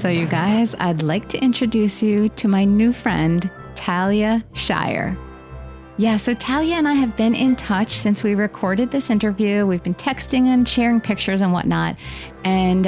So you guys, I'd like to introduce you to my new friend, Talia Shire. Yeah, so Talia and I have been in touch since we recorded this interview. We've been texting and sharing pictures and whatnot. And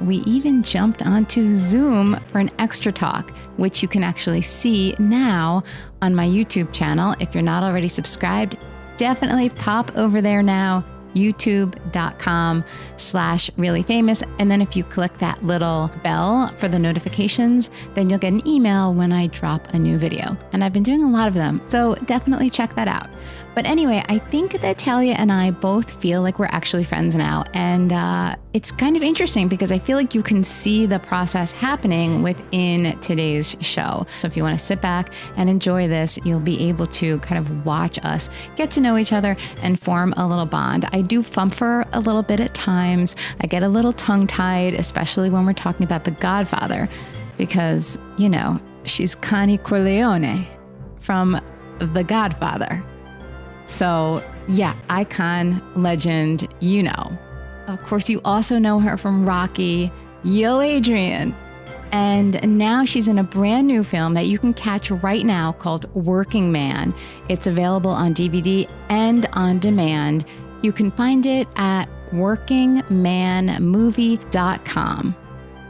we even jumped onto Zoom for an extra talk, which you can actually see now on my YouTube channel. If you're not already subscribed, definitely pop over there now. youtube.com/reallyfamous. And then if you click that little bell for the notifications, then you'll get an email when I drop a new video. And I've been doing a lot of them, so definitely check that out. But anyway, I think that Talia and I both feel like we're actually friends now. And it's kind of interesting because I feel like you can see the process happening within today's show. So if you want to sit back and enjoy this, you'll be able to kind of watch us get to know each other and form a little bond. I do fumfer a little bit at times. I get a little tongue-tied, especially when we're talking about The Godfather, because, you know, she's Connie Corleone from The Godfather. So yeah, icon, legend, you know. Of course, you also know her from Rocky, Yo Adrian. And now she's in a brand new film that you can catch right now called Working Man. It's available on DVD and on demand. You can find it at workingmanmovie.com.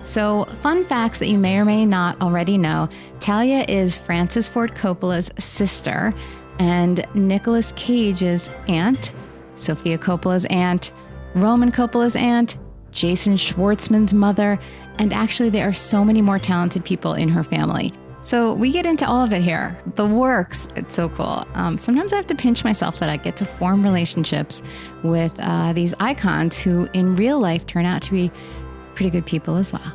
So, fun facts that you may or may not already know. Talia is Francis Ford Coppola's sister and Nicolas Cage's aunt, Sophia Coppola's aunt, Roman Coppola's aunt, Jason Schwartzman's mother, and actually there are so many more talented people in her family. So we get into all of it here. The works, it's so cool. Sometimes I have to pinch myself that I get to form relationships with these icons who in real life turn out to be pretty good people as well.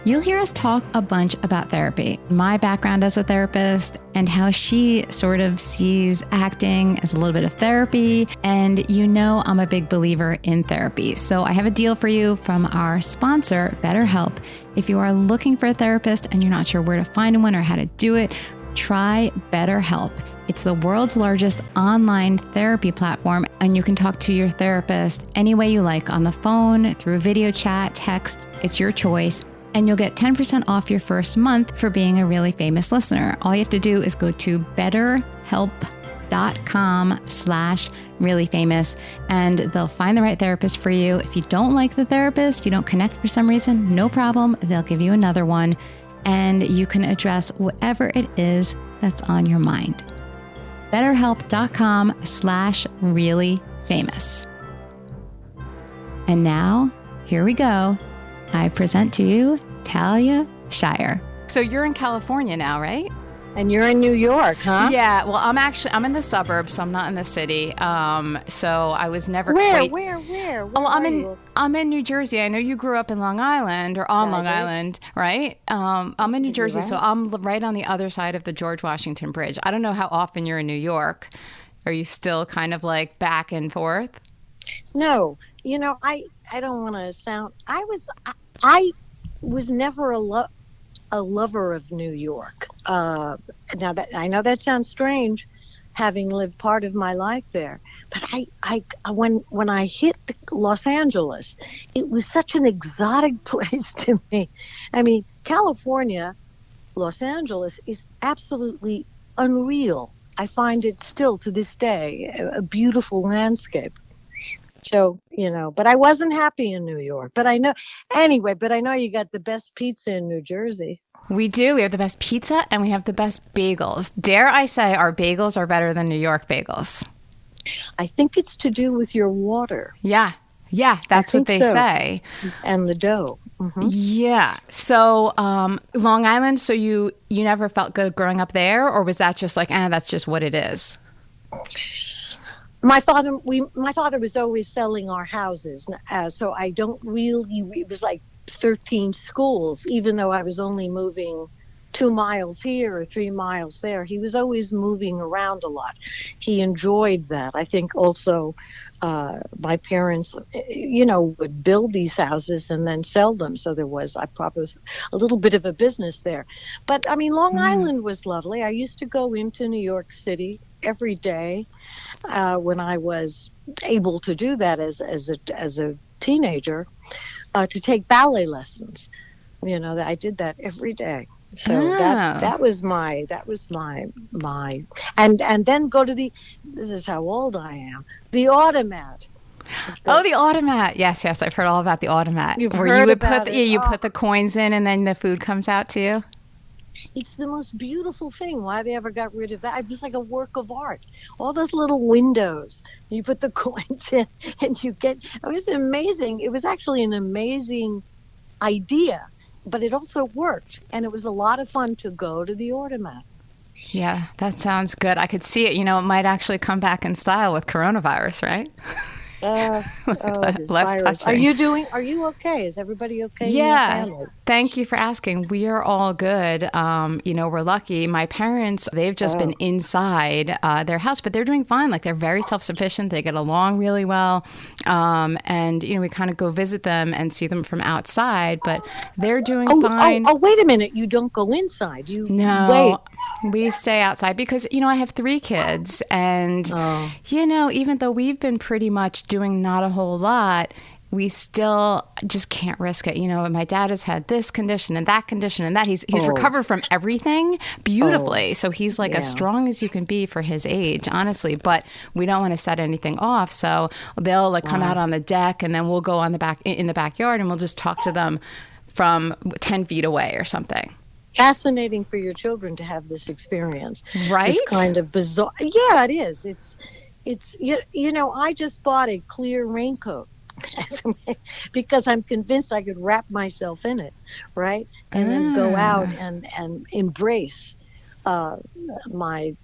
You'll hear us talk a bunch about therapy, my background as a therapist, and how she sort of sees acting as a little bit of therapy. And you know I'm a big believer in therapy. So I have a deal for you from our sponsor, BetterHelp. If you are looking for a therapist and you're not sure where to find one or how to do it, try BetterHelp. It's the world's largest online therapy platform, and you can talk to your therapist any way you like, on the phone, through video chat, text. It's your choice. And you'll get 10% off your first month for being a Really Famous listener. All you have to do is go to betterhelp.com/reallyfamous, and they'll find the right therapist for you. If you don't like the therapist, you don't connect for some reason, no problem. They'll give you another one, and you can address whatever it is that's on your mind. betterhelp.com/reallyfamous. And now, here we go. I present to you Talia Shire. So you're in California now, right? And you're in New York, huh? Yeah. Well, I'm in the suburbs, so I'm not in the city. So I was never Where? Oh, I'm in New Jersey. I know you grew up in Long Island or on Long Island, right? I'm in New Jersey, right? So I'm right on the other side of the George Washington Bridge. I don't know how often you're in New York. Are you still kind of like back and forth? No. You know, I don't want to sound. I was never a lover of New York. Now that I know that sounds strange, having lived part of my life there, but when I hit Los Angeles, it was such an exotic place to me. I mean, California, Los Angeles is absolutely unreal. I find it still to this day a beautiful landscape. So, you know, but I wasn't happy in New York. But I know you got the best pizza in New Jersey. We do. We have the best pizza and we have the best bagels. Dare I say our bagels are better than New York bagels? I think it's to do with your water. Yeah. Yeah, that's what they say. And the dough. Mm-hmm. Yeah. So Long Island, so you never felt good growing up there? Or was that just like, that's just what it is? My father was always selling our houses, so I don't really. It was like 13 schools, even though I was only moving 2 miles here or 3 miles there. He was always moving around a lot. He enjoyed that. I think also my parents, would build these houses and then sell them. So I probably was a little bit of a business there. But I mean, Long Island was lovely. I used to go into New York City every day when I was able to do that as a teenager, to take ballet lessons. I did that every day. So Oh. that was my and then go to this is how old I am. The automat. Oh, the automat. Yes, yes. I've heard all about the automat. You've Where heard you would about it. you Oh, put the coins in and then the food comes out to you. it's the most beautiful thing. Why they ever got rid of that? It was like a work of art. All those little windows. You put the coins in and you get, it was amazing. It was actually an amazing idea, but it also worked. And it was a lot of fun to go to the automat. Yeah, that sounds good. I could see it. It might actually come back in style with coronavirus, right? This Less virus. touching. Are you okay? Is everybody okay in your Yeah. family? Thank you for asking. We are all good. We're lucky. My parents, they've just been inside their house, but they're doing fine. Like they're very self-sufficient. They get along really well. We kind of go visit them and see them from outside, but they're doing fine. Oh, wait a minute. You don't go inside. You No, wait. we stay outside because, I have 3 kids and, even though we've been pretty much doing not a whole lot, we still just can't risk it. My dad has had this condition and that condition and that. He's recovered from everything beautifully. So he's like as strong as you can be for his age, honestly. But we don't want to set anything off. So they'll like come out on the deck and then we'll go on in the backyard and we'll just talk to them from 10 feet away or something. Fascinating for your children to have this experience. Right? It's kind of bizarre. Yeah, it is. It's I just bought a clear raincoat because I'm convinced I could wrap myself in it, right? And then go out and embrace my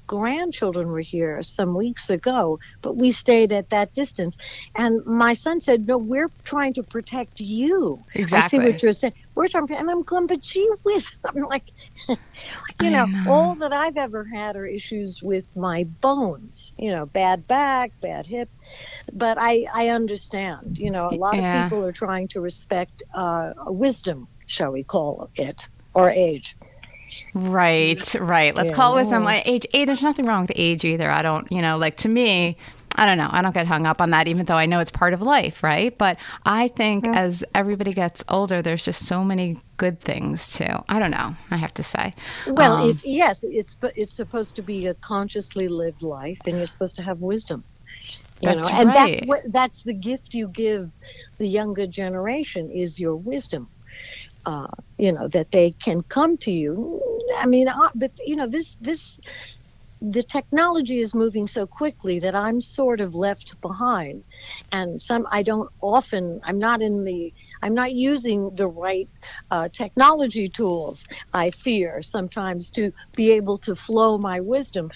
grandchildren were here some weeks ago, but we stayed at that distance. And my son said, "No, we're trying to protect you." Exactly. I see what you're saying. We're trying to, and I'm going, but gee whiz, I'm like, all that I've ever had are issues with my bones, bad back, bad hip. But I understand, a lot of people are trying to respect wisdom, shall we call it, or age. Right. Let's call it wisdom. Age, there's nothing wrong with age either. I don't, to me, I don't know. I don't get hung up on that, even though I know it's part of life, right? But I think as everybody gets older, there's just so many good things too. I don't know. I have to say. Well, it's supposed to be a consciously lived life, and you're supposed to have wisdom. That's and right. that's the gift you give the younger generation is your wisdom. That they can come to you. I mean, but the technology is moving so quickly that I'm sort of left behind, and I'm not using the right technology tools. I fear sometimes to be able to flow my wisdom.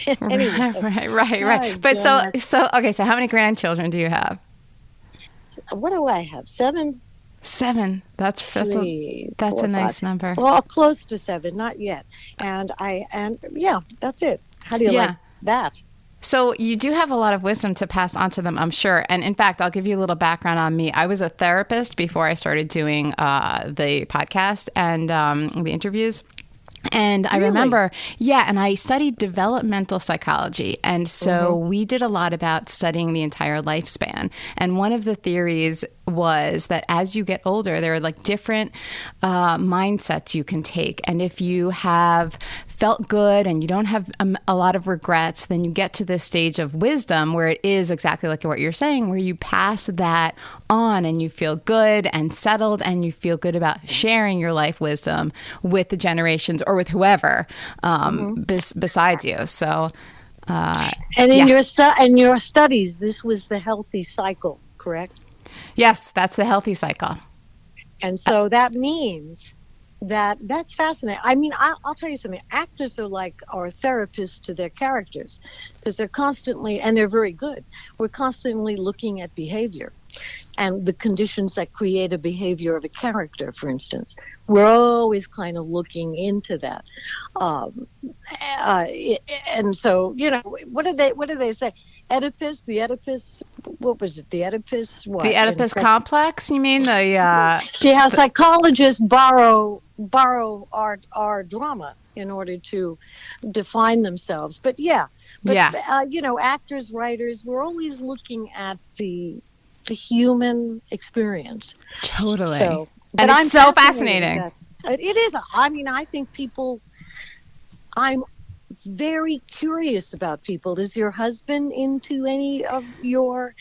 Anyway, right. But so okay. So how many grandchildren do you have? What do I have? 7. 7. That's a nice number. Well, close to 7, not yet. And that's it. How do you like that? So you do have a lot of wisdom to pass on to them, I'm sure. And in fact, I'll give you a little background on me. I was a therapist before I started doing the podcast and the interviews. And I remember, and I studied developmental psychology. And so we did a lot about studying the entire lifespan. And one of the theories was that as you get older, there are like different mindsets you can take. And if you have felt good and you don't have a lot of regrets, then you get to this stage of wisdom where it is exactly like what you're saying, where you pass that on and you feel good and settled and you feel good about sharing your life wisdom with the generations or with whoever besides you. So, and in your studies, this was the healthy cycle, correct? Yes, that's the healthy cycle. And so that means that's fascinating. I mean, I'll tell you something. Actors are therapists to their characters because they're constantly, and they're very good. We're constantly looking at behavior and the conditions that create a behavior of a character, for instance. We're always kind of looking into that. And so, what do they say? What was it? The Oedipus, what? The Oedipus complex, you mean? See how psychologists borrow our drama in order to define themselves. But actors, writers, we're always looking at the the human experience. Totally. So, and it's so fascinating. It is. I mean, I think I'm very curious about people. Is your husband into any of your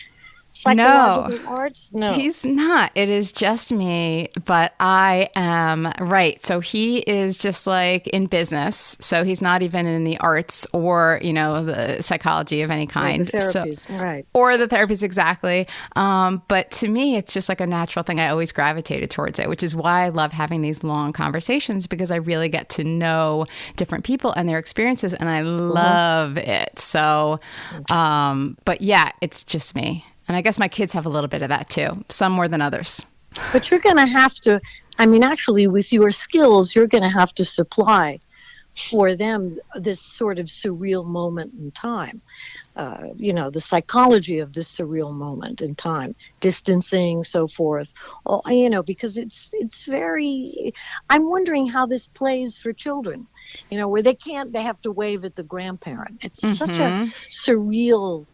psychological arts? No. He's not. It is just me, but I am right. So he is just like in business. So he's not even in the arts or, the psychology of any kind. Or the therapies, right. Or the therapies, exactly. But to me, it's just like a natural thing. I always gravitated towards it, which is why I love having these long conversations, because I really get to know different people and their experiences, and I love it. So, but yeah, it's just me. And I guess my kids have a little bit of that too, some more than others. But you're going to have to, actually with your skills, you're going to have to supply for them this sort of surreal moment in time. The psychology of this surreal moment in time, distancing, so forth, because it's very, I'm wondering how this plays for children, where they have to wave at the grandparent. It's such a surreal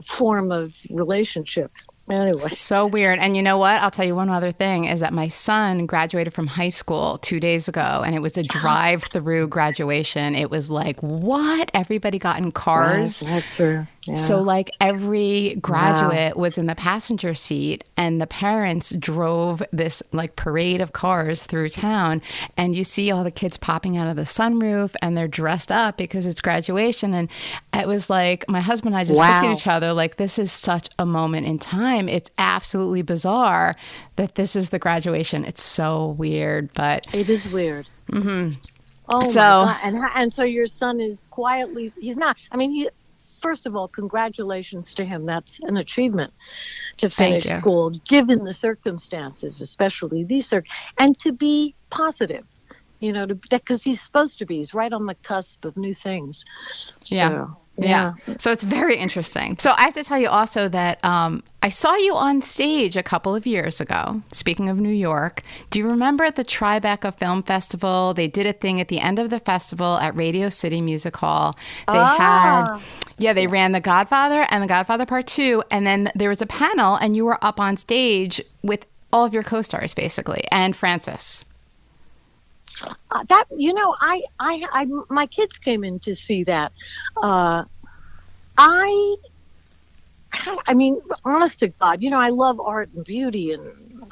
form of relationship. Anyway. So weird. And you know what? I'll tell you one other thing is that my son graduated from high school 2 days ago, and it was a drive-through graduation. It was like, what? Everybody got in cars. That's true. Yeah. So like every graduate was in the passenger seat, and the parents drove this like parade of cars through town, and you see all the kids popping out of the sunroof, and they're dressed up because it's graduation. And it was like my husband and I just looked at each other like, this is such a moment in time. It's absolutely bizarre that this is the graduation. It's so weird, but it is weird. Mm-hmm. Oh my God. And so your son is quietly, he's not, first of all, congratulations to him. That's an achievement to finish school, given the circumstances, especially these and to be positive, because he's supposed to be. He's right on the cusp of new things. Yeah. So it's very interesting. So I have to tell you also that I saw you on stage a couple of years ago. Speaking of New York, do you remember at the Tribeca Film Festival? They did a thing at the end of the festival at Radio City Music Hall. They ran The Godfather and The Godfather Part 2. And then there was a panel, and you were up on stage with all of your co-stars, basically, and Francis. My kids came in to see that. Honest to God, I love art and beauty, and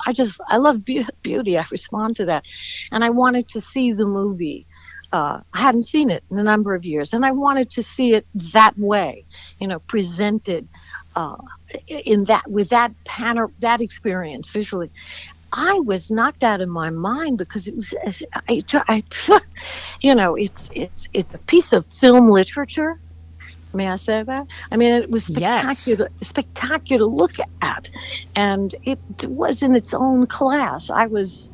I love beauty. I respond to that, and I wanted to see the movie. I hadn't seen it in a number of years, and I wanted to see it that way, presented in that with that that experience visually. I was knocked out of my mind because it was, it's a piece of film literature. May I say that? It was spectacular to look at, and it was in its own class. I was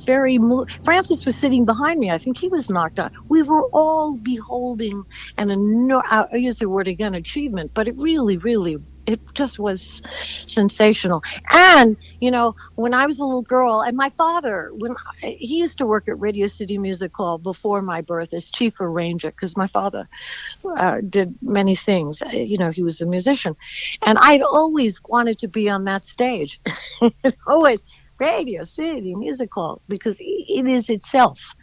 very moved. Francis was sitting behind me. I think he was knocked out. We were all beholding I'll use the word again, achievement, but it really, really, it just was sensational. And, when I was a little girl, and my father, he used to work at Radio City Music Hall before my birth as chief arranger, because my father did many things. He was a musician. And I'd always wanted to be on that stage. Always Radio City Music Hall, because it is itself,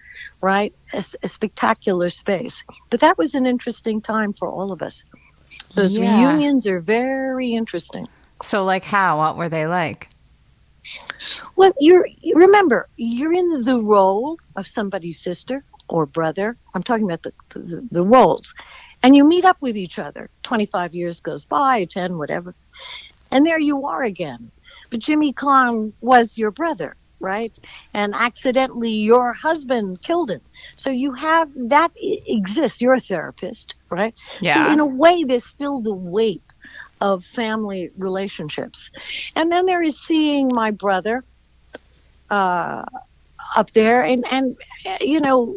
right, a spectacular space. But that was an interesting time for all of us. Those reunions are very interesting. So like how? What were they like? Well, remember, you're in the role of somebody's sister or brother. I'm talking about the roles. And you meet up with each other. 25 years goes by, 10, whatever. And there you are again. But Jimmy Caan was your brother, right? And accidentally your husband killed him. So you have, that exists. You're a therapist, right? Yeah. So in a way, there's still the weight of family relationships. And then there is seeing my brother up there. And I don't know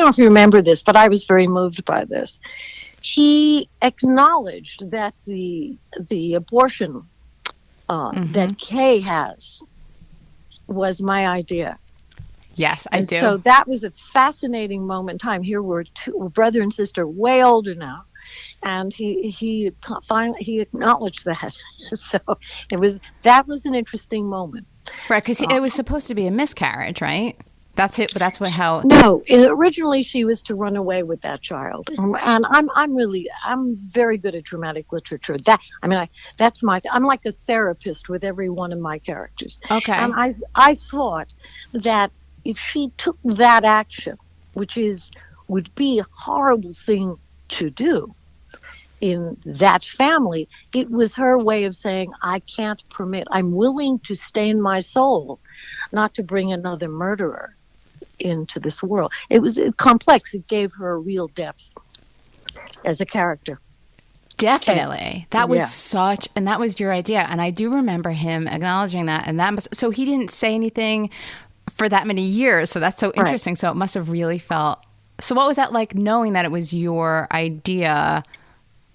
if you remember this, but I was very moved by this. He acknowledged that the abortion that Kay has was my idea. Yes, I do. So that was a fascinating moment in time. Here we're brother and sister, way older now, and he finally he acknowledged that. So that was an interesting moment. Right, because it was supposed to be a miscarriage, right? That's it. But that's what how. No, originally she was to run away with that child, and I'm very good at dramatic literature. I'm like a therapist with every one of my characters. Okay. And I thought that if she took that action, which would be a horrible thing to do in that family, it was her way of saying, I'm willing to stain my soul, not to bring another murderer into this world. It was complex. It gave her a real depth as a character. Definitely. That was and that was your idea. And I do remember him acknowledging that. And so he didn't say anything for that many years. So that's so interesting. Right. So it must have really felt, so what was that like, knowing that it was your idea,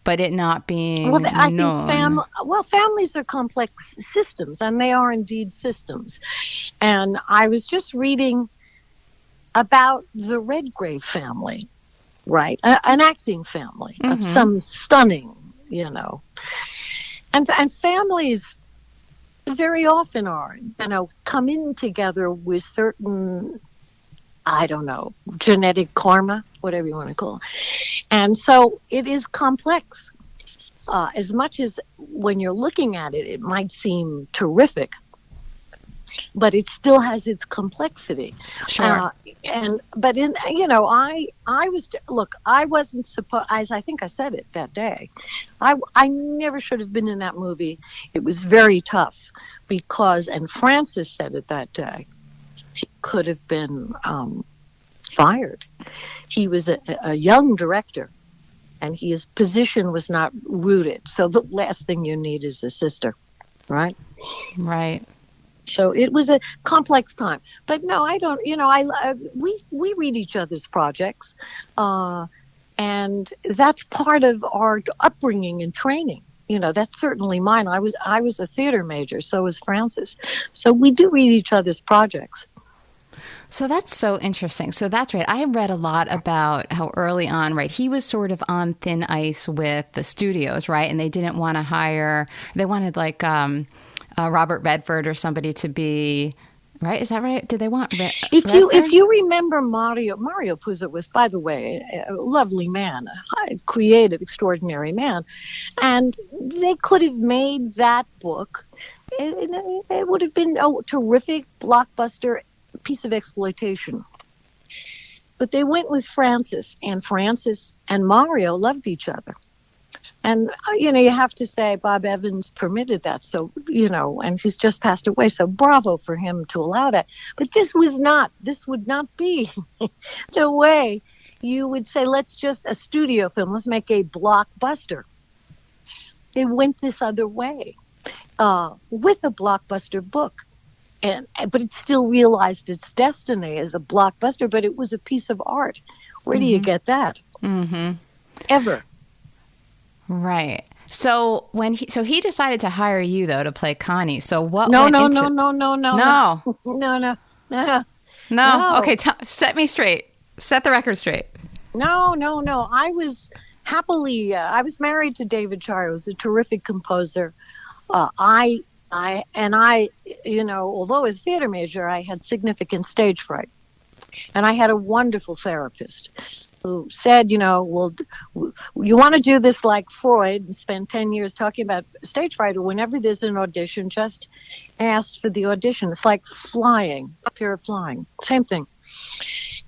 but it not being known? I think families are complex systems, and they are indeed systems. And I was just reading about the Redgrave family, right? An acting family of some stunning, and families very often are, come in together with certain, I don't know, genetic karma, whatever you want to call it. And so it is complex. As much as when you're looking at it, it might seem terrific, but it still has its complexity. Sure. I wasn't supposed, as I think I said it that day, I never should have been in that movie. It was very tough because, and Francis said it that day, he could have been fired. He was a young director, and his position was not rooted. So the last thing you need is a sister, right? Right. So it was a complex time, but no, I don't. We read each other's projects, and that's part of our upbringing and training. That's certainly mine. I was a theater major, so was Francis. So we do read each other's projects. So that's so interesting. So that's right. I have read a lot about how early on, right, he was sort of on thin ice with the studios, right, and they didn't want to hire. They wanted like Robert Redford or somebody to be, right? Is that right? Did they want Redford? If you remember Mario Puzo was, by the way, a lovely man, a creative, extraordinary man, and they could have made that book. It would have been a terrific blockbuster piece of exploitation. But they went with Francis and Mario loved each other. And, you have to say Bob Evans permitted that. So, and he's just passed away. So bravo for him to allow that. But this would not be the way you would say, let's just a studio film. Let's make a blockbuster. They went this other way with a blockbuster book. But it still realized its destiny as a blockbuster, but it was a piece of art. Where do you get that? Ever. Right. So he decided to hire you though to play Connie. So what? No. Okay, set me straight. Set the record straight. No. I was happily. I was married to David Shire, who was a terrific composer. Although a theater major, I had significant stage fright. And I had a wonderful therapist who said, you want to do this like Freud and spend 10 years talking about stage fright, or whenever there's an audition, just ask for the audition. It's like flying, fear of flying, same thing.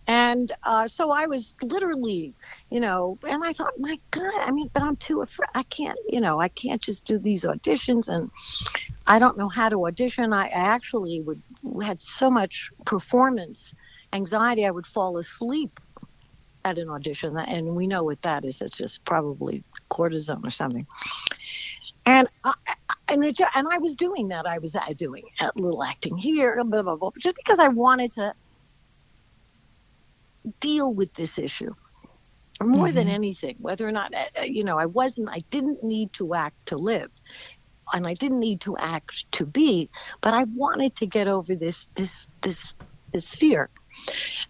And so I was literally, and I thought, my God, but I'm too afraid. I can't just do these auditions, and I don't know how to audition. I actually had so much performance anxiety, I would fall asleep at an audition, and we know what that is. It's just probably cortisone or something. And I was doing that. I was doing a little acting here, blah, blah, blah, just because I wanted to deal with this issue more than anything, whether or not, I didn't need to act to live, and I didn't need to act to be, but I wanted to get over this fear.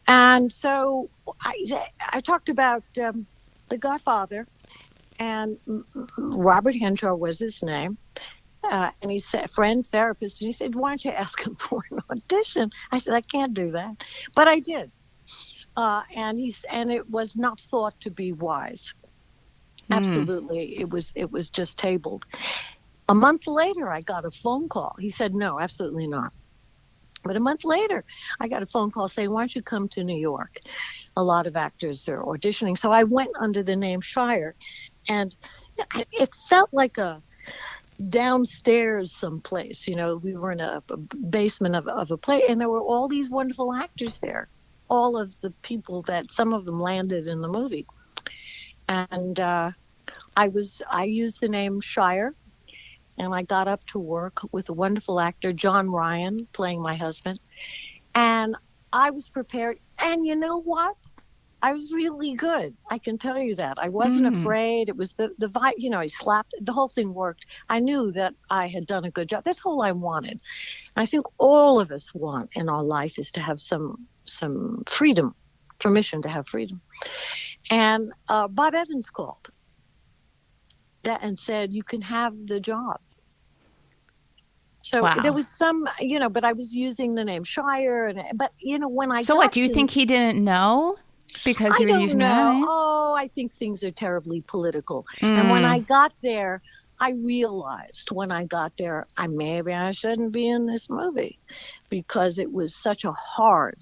And so I talked about The Godfather, and Robert Henshaw was his name. And he said, friend, therapist, and he said, why don't you ask him for an audition? I said, I can't do that. But I did. And it was not thought to be wise. Absolutely. It was just tabled. A month later, I got a phone call. He said, no, absolutely not. But a month later, I got a phone call saying, why don't you come to New York? A lot of actors are auditioning. So I went under the name Shire, and it felt like a downstairs someplace. We were in a basement of a place, and there were all these wonderful actors there. All of the people that some of them landed in the movie. And I used the name Shire, and I got up to work with a wonderful actor, John Ryan, playing my husband. And I was prepared. And you know what? I was really good. I can tell you that. I wasn't afraid. It was the vibe, he slapped. The whole thing worked. I knew that I had done a good job. That's all I wanted. And I think all of us want in our life is to have some freedom, permission to have freedom. And Bob Evans called and said, you can have the job. So there was some, but I was using the name Shire. But when I So what, do you think he didn't know? Because you were using that name? Oh, I think things are terribly political. And when I got there, I realized maybe I shouldn't be in this movie, because it was such a hard,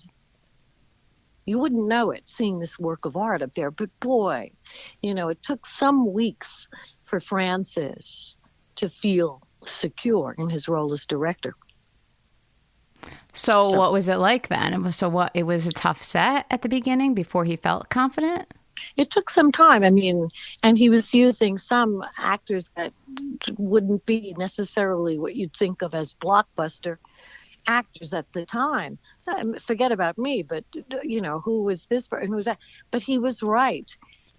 you wouldn't know it seeing this work of art up there. But boy, it took some weeks for Francis to feel secure in his role as director. So what was it like then? It was a tough set at the beginning before he felt confident? It took some time. And he was using some actors that wouldn't be necessarily what you'd think of as blockbuster actors at the time. Forget about me, but who was this and who was that? But he was right.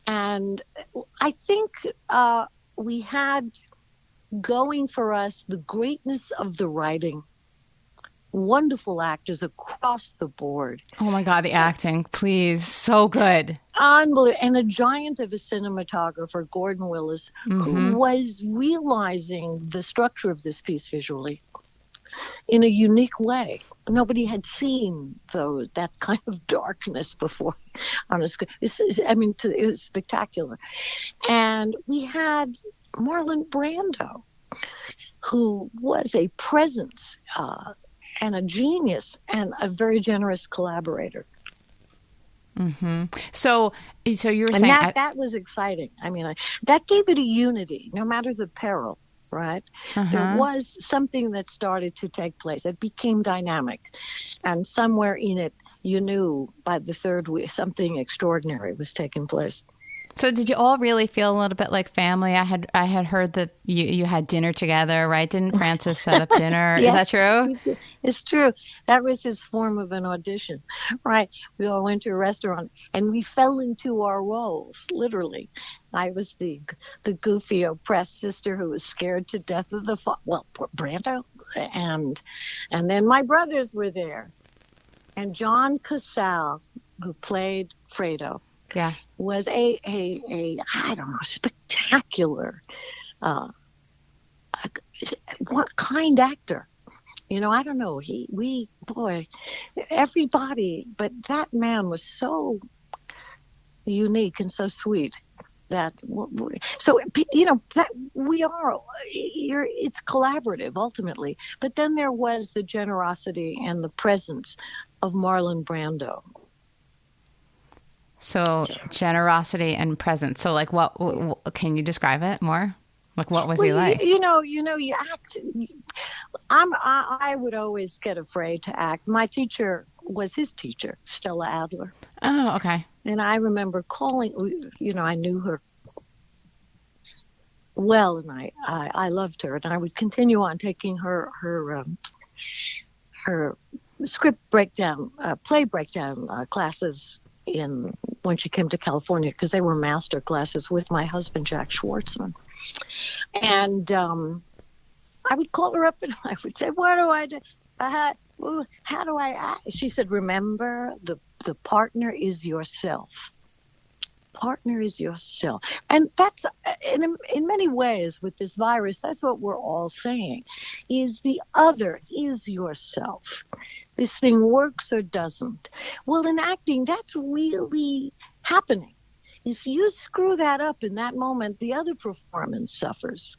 And I think we had going for us the greatness of the writing. Wonderful actors across the board. Oh my God, the acting, please. So good. Unbelievable. And a giant of a cinematographer, Gordon Willis, who was realizing the structure of this piece visually in a unique way. Nobody had seen that kind of darkness before on a screen. It was spectacular. And we had Marlon Brando, who was a presence and a genius and a very generous collaborator. So you were and saying that was exciting. That gave it a unity, no matter the peril, right? There was something that started to take place. It became dynamic, and somewhere in it, you knew by the third week something extraordinary was taking place. So did you all really feel a little bit like family? I had heard that you had dinner together, right? Didn't Francis set up dinner? Yes, is that true? It's true. That was his form of an audition, right? We all went to a restaurant and we fell into our roles, literally. I was the goofy, oppressed sister who was scared to death of Brando, and then my brothers were there, and John Cazale, who played Fredo. Yeah, was a I don't know, spectacular, what kind actor, I don't know. Everybody, but that man was so unique and so sweet that that it's collaborative ultimately. But then there was the generosity and the presence of Marlon Brando. So generosity and presence. So like what can you describe it more? Like what was he like? You act. I would always get afraid to act. My teacher was his teacher, Stella Adler. Oh, okay. And I remember calling, I knew her well, and I loved her, and I would continue on taking her script breakdown, play breakdown classes when she came to California, because they were master classes with my husband, Jack Schwartzman. And I would call her up and I would say, what do I do? well, how do I act? She said, remember, the partner is yourself. Partner is yourself. And that's, in many ways with this virus, that's what we're all saying, is the other is yourself. This thing works or doesn't. Well, in acting, that's really happening. If you screw that up in that moment, the other performance suffers.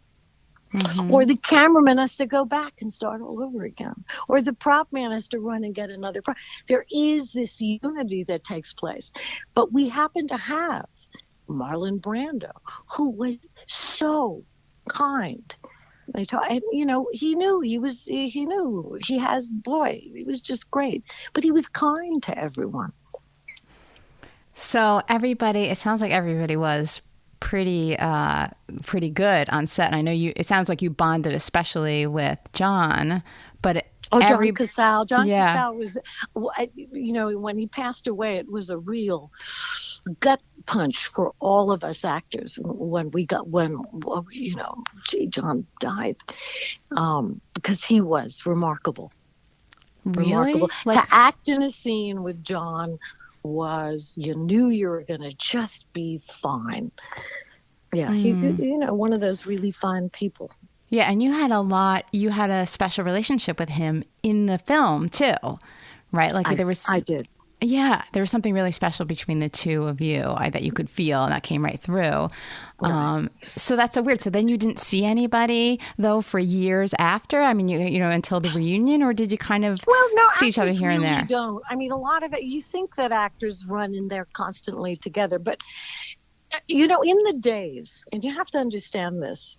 Mm-hmm. Or the cameraman has to go back and start all over again. Or the prop man has to run and get another prop. There is this unity that takes place. But we happen to have Marlon Brando, who was so kind. And, he knew he was just great. But he was kind to everyone. So it sounds like everybody was pretty good on set. And I know it sounds like you bonded especially with John, but John Cazale. Cazale was, when he passed away, it was a real gut punch for all of us actors when John died, because he was remarkable. Really? Remarkable. To act in a scene with John was, you knew you were going to just be fine. Yeah, he, one of those really fine people. Yeah, and you had a special relationship with him in the film too, right? Like I did. Yeah, there was something really special between the two of you that you could feel, and that came right through. Right. So that's so weird. So then you didn't see anybody, though, for years after? I mean, until the reunion, or did you kind of see each other here and there? Don't. I mean, a lot of it, you think that actors run in there constantly together, but, in the days, and you have to understand this,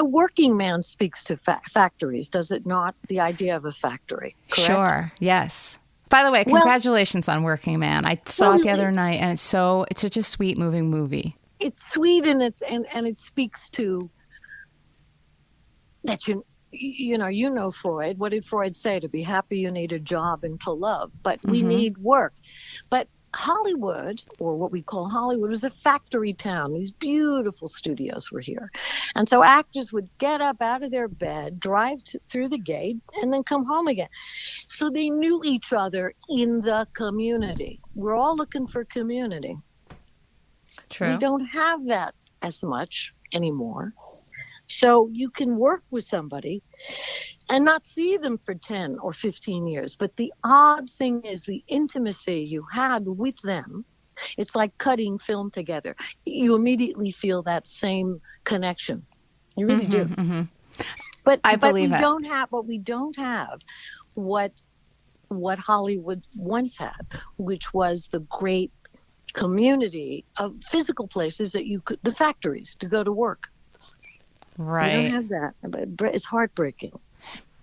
working man speaks to factories, does it not? The idea of a factory, correct? Sure, yes. By the way, congratulations on Working Man. I saw it the other night, and it's such a sweet, moving movie. It's sweet, and it speaks to that Freud. What did Freud say? To be happy, you need a job, and to love. But we need work. But Hollywood, or what we call Hollywood, was a factory town. These beautiful studios were here. And so actors would get up out of their bed, drive through the gate, and then come home again. So they knew each other in the community. We're all looking for community. True. We don't have that as much anymore. So you can work with somebody and not see them for 10 or 15 years. But the odd thing is the intimacy you had with them. It's like cutting film together. You immediately feel that same connection. You really do. Mm-hmm. But we don't have what Hollywood once had, which was the great community of physical places the factories to go to work. Right. We don't have that. But it's heartbreaking.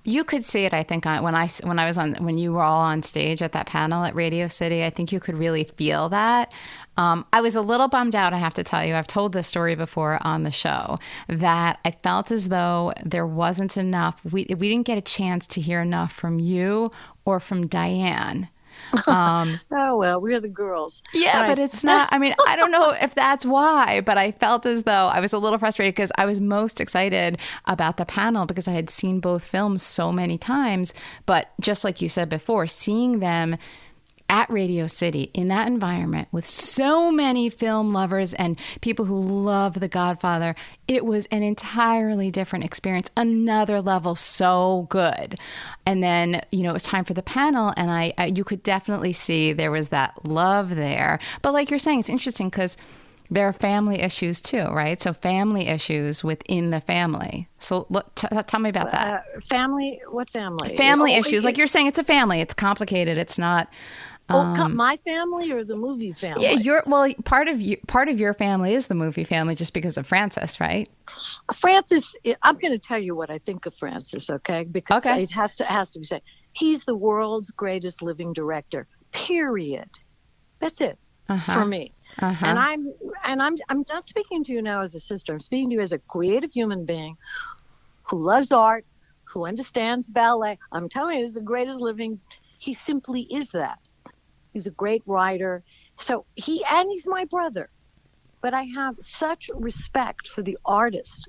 You could see it, I think, when you were all on stage at that panel at Radio City. I think you could really feel that. I was a little bummed out, I have to tell you. I've told this story before on the show, that I felt as though there wasn't enough. We didn't get a chance to hear enough from you or from Diane. Oh, well, we're the girls. Yeah, right. But it's not, I mean, I don't know if that's why, but I felt as though I was a little frustrated because I was most excited about the panel because I had seen both films so many times. But just like you said before, seeing them at Radio City in that environment with so many film lovers and people who love The Godfather, it was an entirely different experience, another level, so good. And then, it was time for the panel, and you could definitely see there was that love there. But like you're saying, it's interesting because there are family issues too, right? So family issues within the family. So tell me about that. Family? What family? Family issues. Like you're saying, it's a family. It's complicated. It's not... my family or the movie family? Yeah, part of your family is the movie family just because of Francis, right? Francis, I'm going to tell you what I think of Francis, okay? Because it has to be said. He's the world's greatest living director. Period. That's it for me. And I'm not speaking to you now as a sister. I'm speaking to you as a creative human being who loves art, who understands ballet. I'm telling you, he's the greatest living. He simply is that. He's a great writer. So he's my brother. But I have such respect for the artist,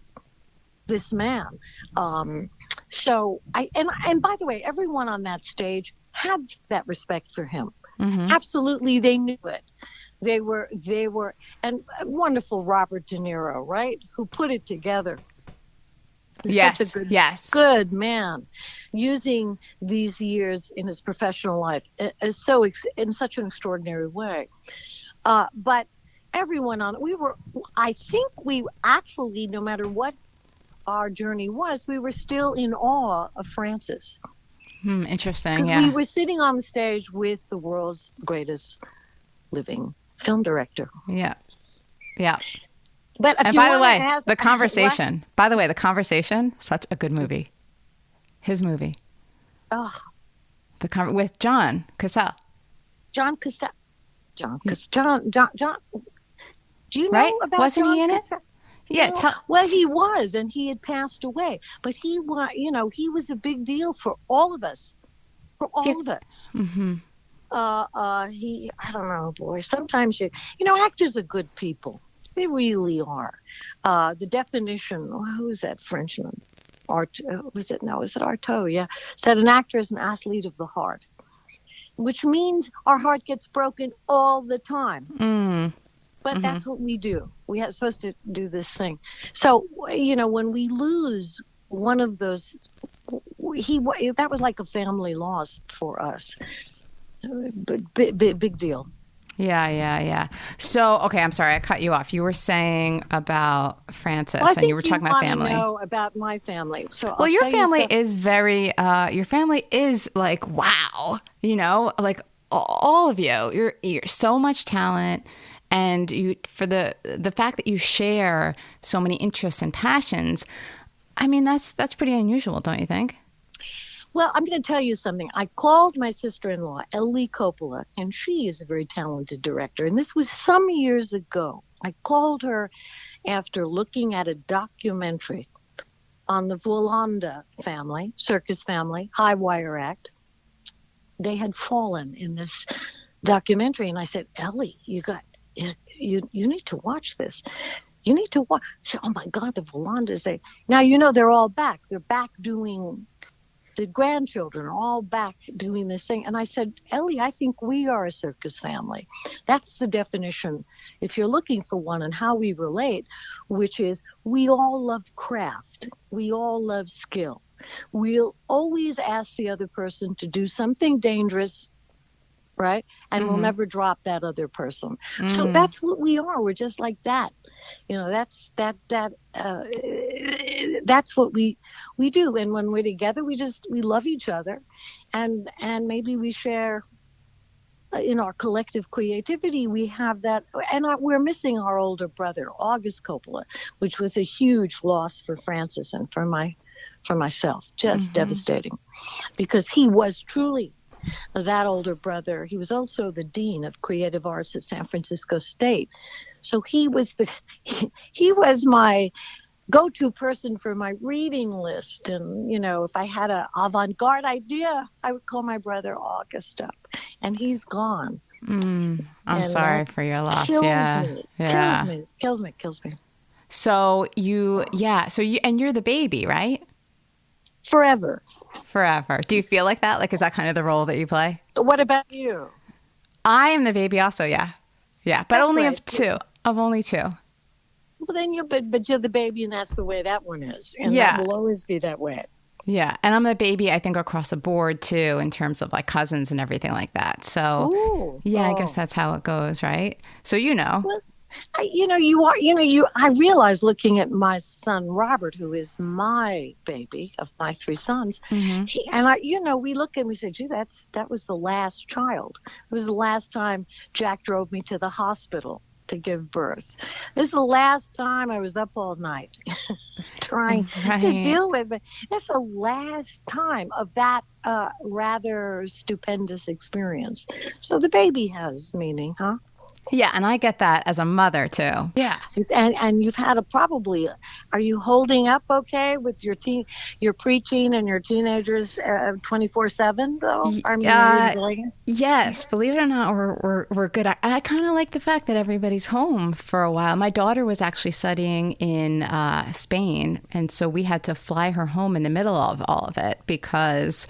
this man. So and by the way, everyone on that stage had that respect for him. Mm-hmm. Absolutely, they knew it. They were, and wonderful Robert De Niro, right? Who put it together. Yes, Such a good man, using these years in his professional life in such an extraordinary way. But everyone I think we actually, no matter what our journey was, we were still in awe of Francis. Interesting, yeah. We were sitting on the stage with the world's greatest living film director. Yeah. Yeah. But and by the way, The Conversation. By the way, The Conversation, such a good movie. His movie. Oh. With John Cazale. John. Do you know right? about Wasn't John he in Cazale? it? Yeah. Well, he was, and he had passed away. But he was a big deal for all of us. For all of us. Mm-hmm. I don't know, boy. Sometimes actors are good people. They really are. The definition, who's that Frenchman? Was it Artaud? Yeah. Said an actor is an athlete of the heart, which means our heart gets broken all the time. But that's what we do. We are supposed to do this thing. So, when we lose one of those, that was like a family loss for us. Big deal. Yeah. So, okay, I'm sorry, I cut you off. You were saying about Francis, and you were talking about family. I know about my family. So, your family is very. Your family is like, wow. Like all of you. You're so much talent, and for the fact that you share so many interests and passions. I mean, that's pretty unusual, don't you think? Well, I'm going to tell you something. I called my sister-in-law, Ellie Coppola, and she is a very talented director. And this was some years ago. I called her after looking at a documentary on the Volanda family, circus family, high wire act. They had fallen in this documentary. And I said, Ellie, you need to watch this. You need to watch. She said, oh, my God, the Volandas. Now, they're all back. They're back doing... The grandchildren are all back doing this thing. And I said, Ellie, I think we are a circus family. That's the definition, if you're looking for one, and how we relate, which is we all love craft. We all love skill. We'll always ask the other person to do something dangerous, right? And we'll never drop that other person. So that's what we are. We're just like that. That's what we do. And when we're together, we love each other, and maybe we share in our collective creativity. We have that, and we're missing our older brother, August Coppola, which was a huge loss for Francis and for myself. Just devastating, because he was truly that older brother. He was also the dean of creative arts at San Francisco State. So he was my go-to person for my reading list. And, if I had an avant-garde idea, I would call my brother August up, and he's gone. I'm sorry for your loss. Kills me. So and you're the baby, right? Forever. Do you feel like that? Like, is that kind of the role that you play? What about you? I am the baby also, yeah. Yeah, but only of two. Of only two. Well, then you're the baby, and that's the way that one is. And that will always be that way. Yeah, and I'm the baby, I think, across the board, too, in terms of, like, cousins and everything like that. So, I guess that's how it goes, right? So, Well, I realized, looking at my son, Robert, who is my baby of my three sons, we look and we say, gee, that was the last child. It was the last time Jack drove me to the hospital to give birth. This is the last time I was up all night trying to deal with it. That's the last time of that rather stupendous experience. So the baby has meaning, huh? Yeah, and I get that as a mother too. Yeah. And you've had are you holding up okay with your preteen and your teenagers 24/7 though? I mean, are you enjoying it? Yes, believe it or not, we're good. I kind of like the fact that everybody's home for a while. My daughter was actually studying in Spain, and so we had to fly her home in the middle of all of it because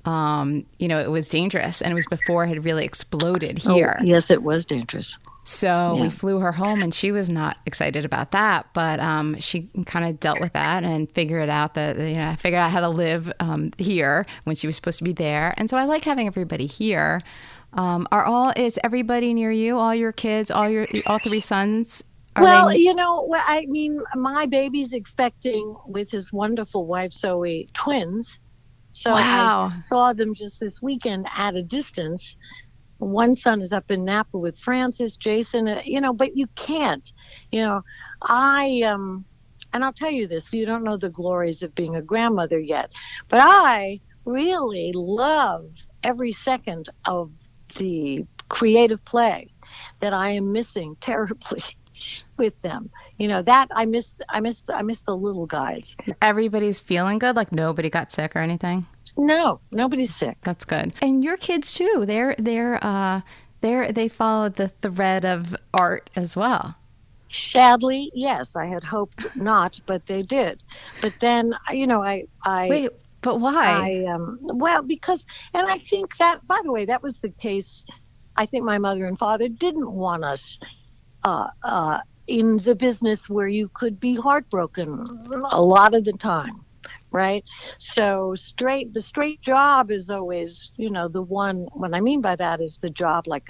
it was dangerous, and it was before it had really exploded here. Oh, yes, it was dangerous. So we flew her home, and she was not excited about that, but she kind of dealt with that and figured out how to live here when she was supposed to be there. And so I like having everybody here. Is everybody near you? All your kids, all three sons? Well, I mean, my baby's expecting with his wonderful wife Zoe twins. So wow. I saw them just this weekend at a distance. One son is up in Napa with Francis, Jason, but you can't, and I'll tell you this, you don't know the glories of being a grandmother yet, but I really love every second of the creative play that I am missing terribly with them. That I miss the little guys. Everybody's feeling good? Like nobody got sick or anything? No, nobody's sick. That's good. And your kids too. They followed the thread of art as well. Sadly, yes. I had hoped not, but they did. But then, I wait. But why? Well, because, and I think that, by the way, that was the case. I think my mother and father didn't want us in the business where you could be heartbroken a lot of the time. Right. So the straight job is always, the one. What I mean by that is the job like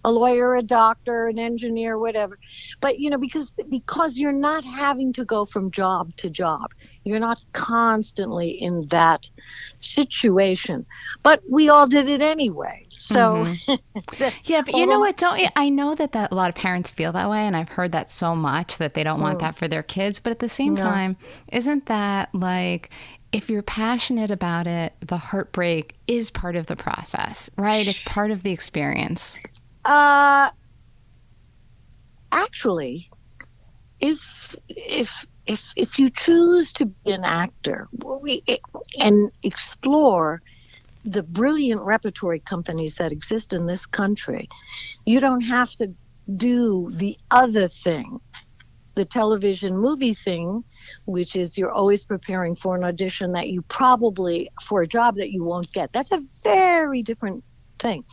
a lawyer, a doctor, an engineer, whatever. But, because you're not having to go from job to job. You're not constantly in that situation. But we all did it anyway. So, yeah, but you know what? I know that a lot of parents feel that way, and I've heard that so much that they don't want that for their kids. But at the same time, isn't that like, if you're passionate about it, the heartbreak is part of the process, right? It's part of the experience. Actually, if you choose to be an actor and explore the brilliant repertory companies that exist in this country, you don't have to do the other thing, the television movie thing, which is you're always preparing for an audition that you probably, for a job that you won't get. That's a very different thing.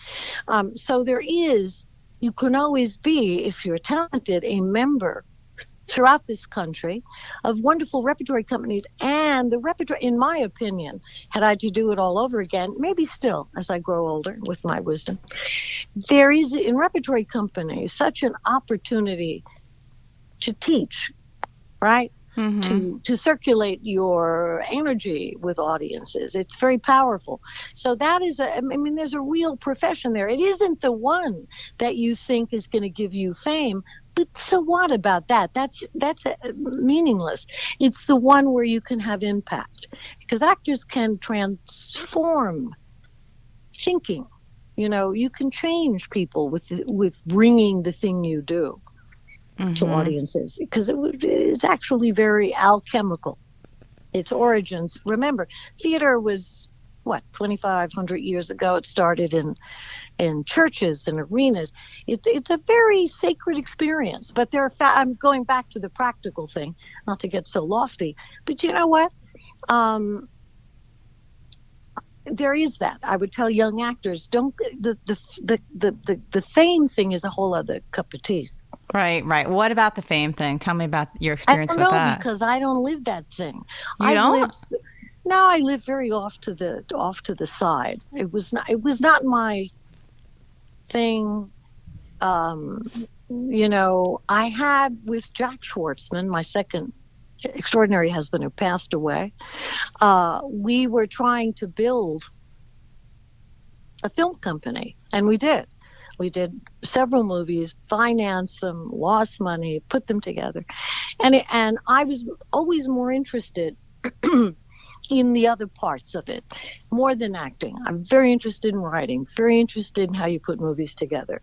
So you can always be, if you're talented, a member throughout this country of wonderful repertory companies. And the repertory, in my opinion, had I to do it all over again, maybe still as I grow older with my wisdom, there is in repertory companies such an opportunity to teach, right? To circulate your energy with audiences. It's very powerful. So that is there's a real profession there. It isn't the one that you think is going to give you fame, but so what about that? That's meaningless. It's the one where you can have impact, because actors can transform thinking. You can change people with bringing the thing you do to audiences, because it's actually very alchemical. Its origins, remember, theater was 2,500 years ago. It started in churches and arenas. It's a very sacred experience. But I'm going back to the practical thing, not to get so lofty, but you know what? There is that. I would tell young actors, don't the fame thing is a whole other cup of tea. Right. What about the fame thing? Tell me about your experience with that. I don't know, because I don't live that thing. You don't? I live very off to the side. It was not my thing. I had with Jack Schwartzman, my second extraordinary husband who passed away, we were trying to build a film company, and we did. We did several movies, financed them, lost money, put them together. And I was always more interested in the other parts of it, more than acting. I'm very interested in writing, very interested in how you put movies together,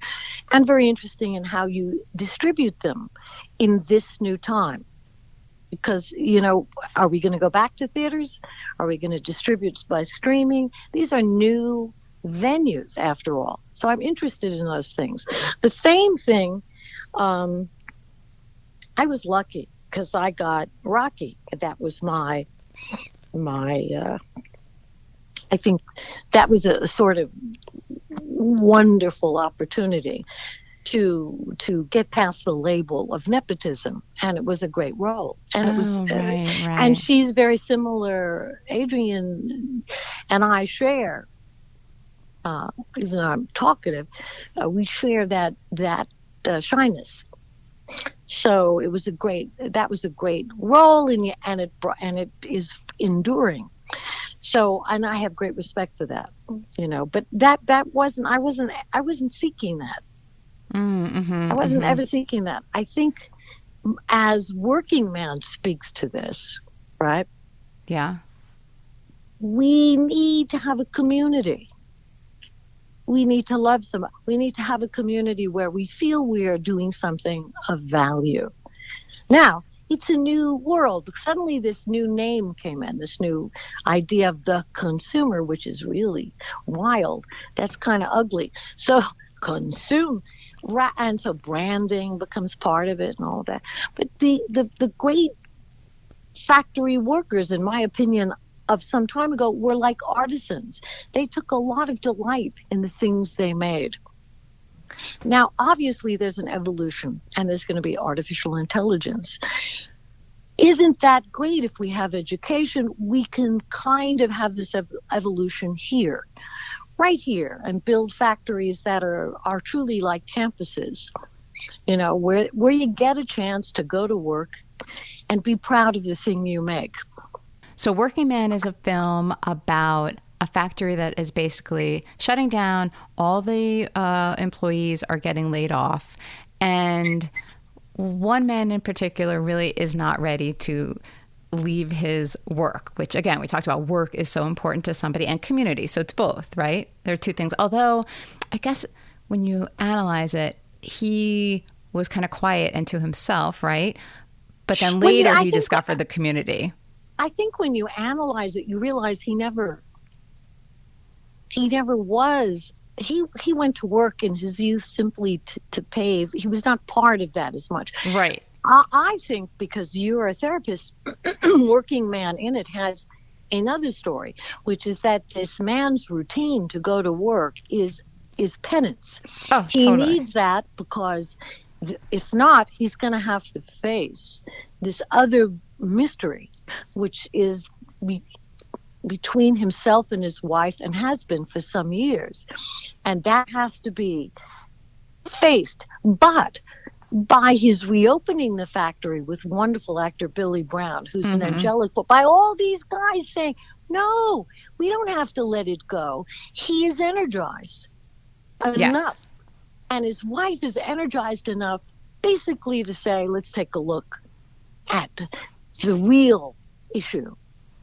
and very interested in how you distribute them in this new time. Because, are we going to go back to theaters? Are we going to distribute by streaming? These are new venues, after all. So I'm interested in those things. The Fame thing, I was lucky because I got Rocky. That was my I think that was a sort of wonderful opportunity to get past the label of nepotism, and it was a great role. And it was right. And she's very similar. Adrian and I share, even though I'm talkative, we share that shyness. So it was a great role, and it is enduring. So, and I have great respect for that, but that wasn't, I wasn't seeking that. I wasn't ever seeking that. I think as Working Man speaks to this, right? Yeah. We need to have a community. We need to love somebody. We need to have a community where we feel we are doing something of value. Now, it's a new world. Suddenly this new name came in, this new idea of the consumer, which is really wild. That's kind of ugly. So consume, and so branding becomes part of it and all that. But the great factory workers, in my opinion, of some time ago were like artisans. They took a lot of delight in the things they made. Now, obviously, there's an evolution, and there's going to be artificial intelligence. Isn't that great? If we have education, we can kind of have this evolution here, right here, and build factories that are truly like campuses, where you get a chance to go to work and be proud of the thing you make. So Working Man is a film about a factory that is basically shutting down. All the employees are getting laid off. And one man in particular really is not ready to leave his work, which, again, we talked about work is so important to somebody, and community. So it's both, right? There are two things. Although I guess when you analyze it, he was kind of quiet and to himself, right? But then later he discovered the community. I think when you analyze it, you realize he never was. He went to work in his youth simply to pave. He was not part of that as much. Right. I think because you're a therapist, Working Man in it has another story, which is that this man's routine to go to work is penance. Oh, he totally. needs that because if not, he's going to have to face this other mystery, which is between himself and his wife, and has been for some years. And that has to be faced. But by his reopening the factory with wonderful actor Billy Brown, who's an angelic, but by all these guys saying, no, we don't have to let it go. He is energized enough. And his wife is energized enough basically to say, let's take a look at the real issue,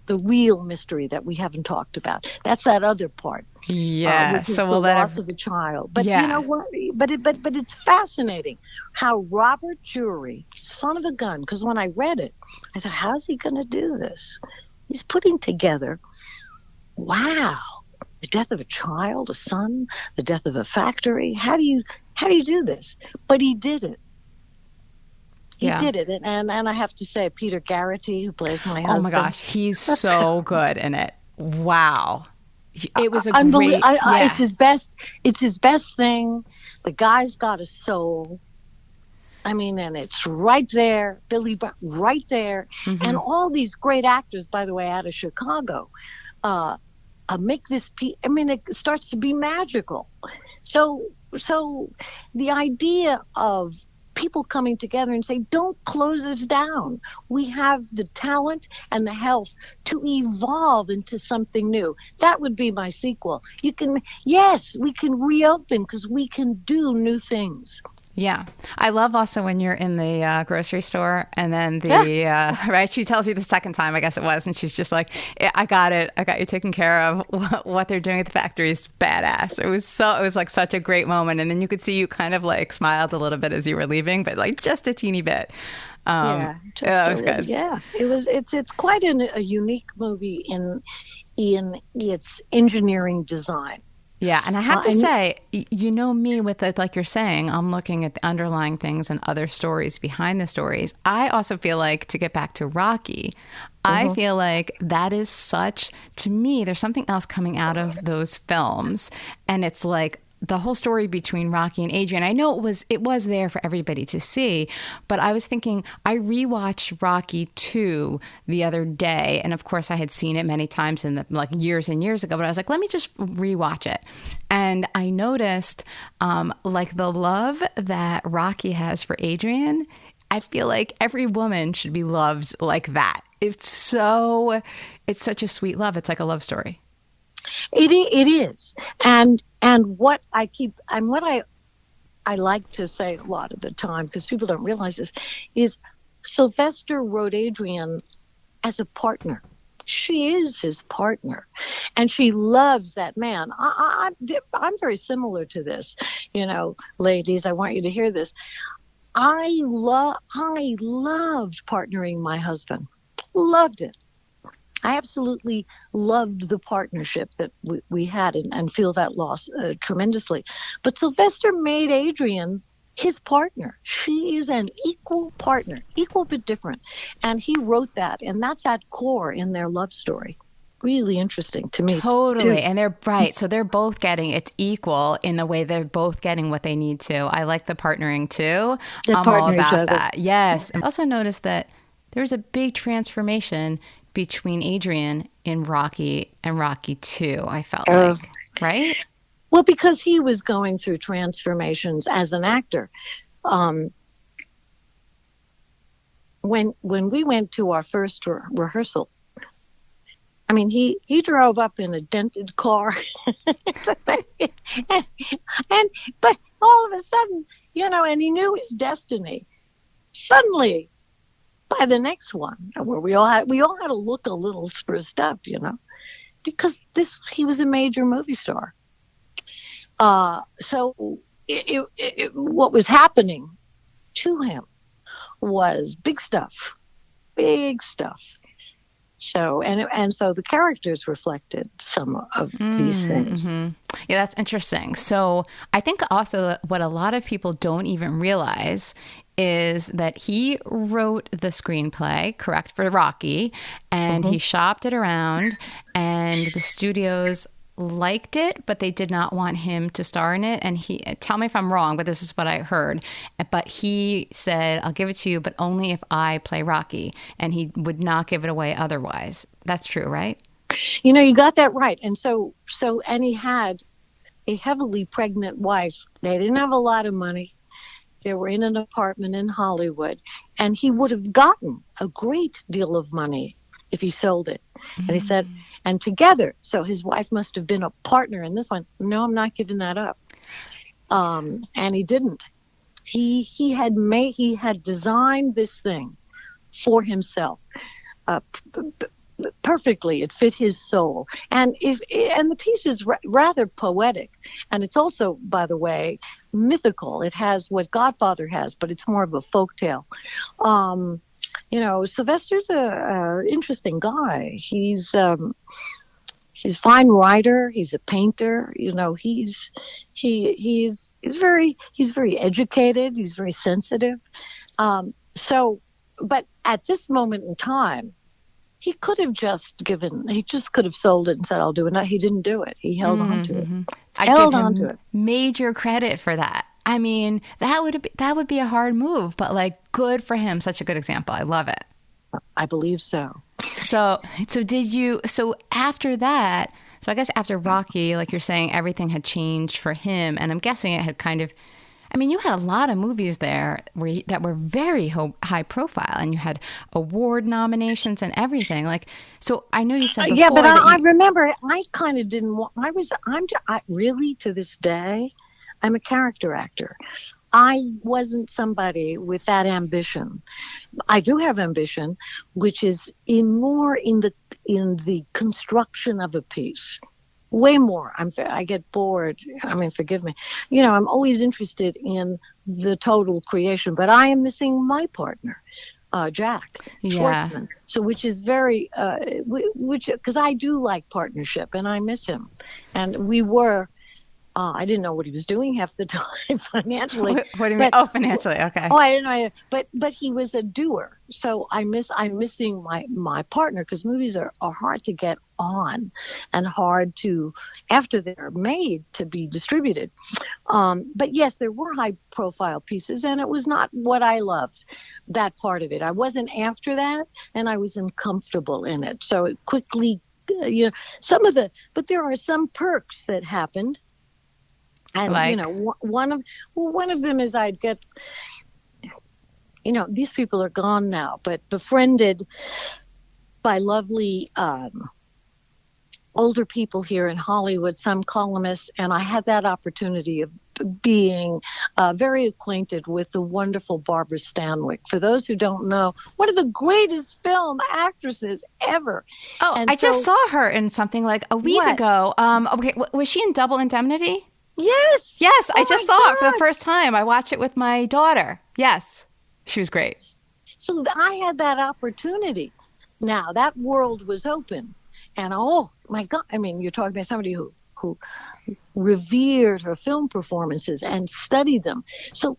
the real mystery that we haven't talked about. That's that other part. Yeah. Which is So the we'll let loss of a child. But Yeah. you know what? But it's fascinating how Robert Jury, son of a gun, because when I read it, I thought, how's he going to do this? He's putting together, wow, the death of a child, a son, the death of a factory. How do you do this? But he did it. He did it. And I have to say, Peter Gerety, who plays my husband. Oh my gosh, he's so good in it. Wow. It was a great... It's his best. It's his best thing. The guy's got a soul. I mean, and it's right there, Billy, right there. And all these great actors, by the way, out of Chicago, make this... I mean, it starts to be magical. So the idea of people coming together and say, don't close us down. We have the talent and the health to evolve into something new. That would be my sequel. We can reopen because we can do new things. Yeah. I love also when you're in the grocery store and then right, she tells you the second time, I guess it was, and she's just like, I got it. I got you taken care of. What they're doing at the factory is badass. It was like such a great moment. And then you could see you kind of like smiled a little bit as you were leaving, but like just a teeny bit. That was good. Yeah, it's quite a unique movie in its engineering design. Yeah, and I have to say, you know me with it, like you're saying, I'm looking at the underlying things and other stories behind the stories. I also feel like, to get back to Rocky, I feel like that is such, to me, there's something else coming out of those films. And it's like the whole story between Rocky and Adrian. I know it was there for everybody to see, but I was thinking, I rewatched Rocky 2 the other day, and of course I had seen it many times like years and years ago, but I was like, let me just rewatch it. And I noticed like the love that Rocky has for Adrian. I feel like every woman should be loved like that. It's such a sweet love. It's like a love story. It is, and what I like to say a lot of the time, because people don't realize this, is Sylvester wrote Adrian as a partner. She is his partner, and she loves that man. I'm very similar to this, ladies. I want you to hear this. I loved partnering my husband. Loved it. I absolutely loved the partnership that we had and feel that loss tremendously. But Sylvester made Adrian his partner. She is an equal partner, equal but different. And he wrote that, and that's at core in their love story. Really interesting to me. Totally. Too. And they're right. So they're both it's equal in the way they're both getting what they need to. I like the partnering too. I'm all about that. Yes. I also noticed that there's a big transformation between Adrian in Rocky and Rocky 2, I felt like, right? Well, because he was going through transformations as an actor. When we went to our first rehearsal, I mean, he drove up in a dented car, but all of a sudden, and he knew his destiny. Suddenly, by the next one, where we all had to look a little spruced up, because he was a major movie star. So what was happening to him was big stuff. So so the characters reflected some of these things. Mm-hmm. Yeah, that's interesting. So I think also what a lot of people don't even realize is that he wrote the screenplay, correct, for Rocky, and he shopped it around, and the studios liked it, but they did not want him to star in it. And tell me if I'm wrong, but this is what I heard. But he said, I'll give it to you, but only if I play Rocky. And he would not give it away otherwise. That's true, right? You got that right. And so he had a heavily pregnant wife. They didn't have a lot of money. They were in an apartment in Hollywood, and he would have gotten a great deal of money if he sold it. And he said, and together, so his wife must have been a partner in this one. No, I'm not giving that up. And he didn't. He had designed this thing for himself perfectly. It fit his soul, and the piece is rather poetic, and it's also, by the way, mythical. It has what Godfather has, but it's more of a folktale. Sylvester's a interesting guy. He's a fine writer. He's a painter. He's very educated. He's very sensitive. But at this moment in time, he could have could have sold it and said, I'll do it. No, he didn't do it. He held on to it. I give him major credit for that. I mean, that would be a hard move, but like, good for him. Such a good example. I love it. I believe so. So after that, so I guess after Rocky, like you're saying, everything had changed for him. And I'm guessing it had kind of, I mean, you had a lot of movies there that were very high profile, and you had award nominations and everything. Like, so I know you said before. Yeah, but I remember I kind of didn't want, really to this day, I'm a character actor. I wasn't somebody with that ambition. I do have ambition, which is more in the construction of a piece. Way more. I get bored. I mean, forgive me. I'm always interested in the total creation, but I am missing my partner, Jack Yeah. Schwartzman. So, which is very, because I do like partnership, and I miss him. And we were. I didn't know what he was doing half the time financially. What do you mean? Oh, financially. Okay. Oh, I didn't know. But he was a doer. So I'm missing my partner, because movies are hard to get on and hard to, after they're made, to be distributed. But yes, there were high profile pieces, and it was not what I loved, that part of it. I wasn't after that, and I was uncomfortable in it. So it quickly, but there are some perks that happened. And, like? one of them is I'd get, these people are gone now, but befriended by lovely older people here in Hollywood, some columnists, and I had that opportunity of being very acquainted with the wonderful Barbara Stanwyck. For those who don't know, one of the greatest film actresses ever. Oh, and I just saw her in something like a week ago. Okay, was she in Double Indemnity? Yes. Yes, I just saw it for the first time. I watched it with my daughter. Yes, she was great. So I had that opportunity. Now that world was open, and oh my God! I mean, you're talking about somebody who revered her film performances and studied them. So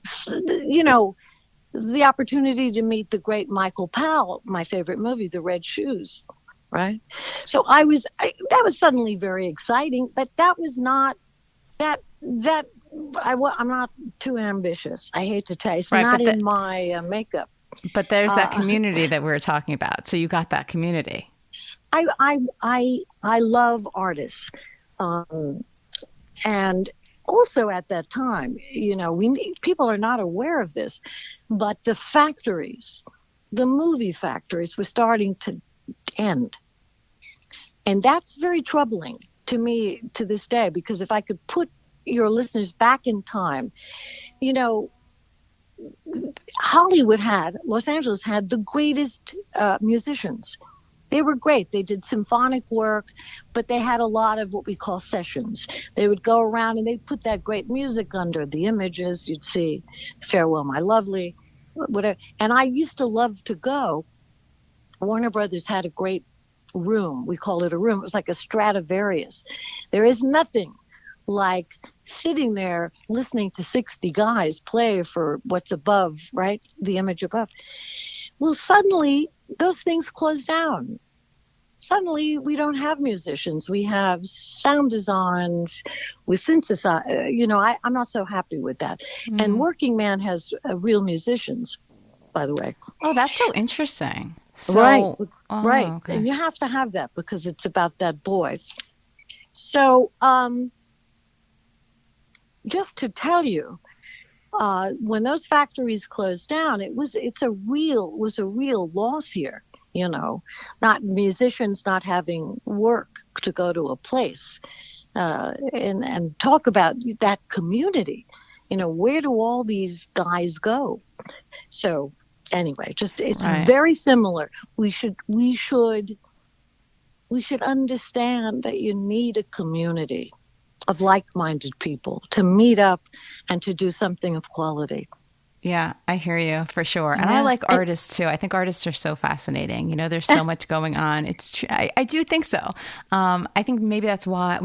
the opportunity to meet the great Michael Powell, my favorite movie, The Red Shoes, right? So that was suddenly very exciting, but that was not. I'm not too ambitious. I hate to tell you, it's not in my makeup. But there's that community that we were talking about. So you got that community. I love artists, and also at that time, people are not aware of this, but the movie factories were starting to end, and that's very troubling to me to this day, because if I could put your listeners back in time, Los Angeles had the greatest musicians. They were great. They did symphonic work, but they had a lot of what we call sessions. They would go around and they'd put that great music under the images. You'd see Farewell, My Lovely, whatever. And I used to love to go. Warner Brothers had a great room. We call it a room. It was like a Stradivarius. There is nothing like sitting there listening to 60 guys play for what's above, right? The image above. Well, suddenly those things closed down. Suddenly we don't have musicians. We have sound designs with synthesizer. I'm not so happy with that. Mm. And Working Man has real musicians, by the way. Oh, that's so interesting. So, right. Okay. And you have to have that because it's about that boy. So, just to tell you, when those factories closed down, it was a real loss here. Not musicians not having work to go to a place, and talk about that community. Where do all these guys go? So. Anyway, it's right. Very similar. We should understand that you need a community of like-minded people to meet up and to do something of quality. Yeah, I hear you for sure. And I like artists too. I think artists are so fascinating. There's so much going on. It's true. I do think so. I think maybe that's why,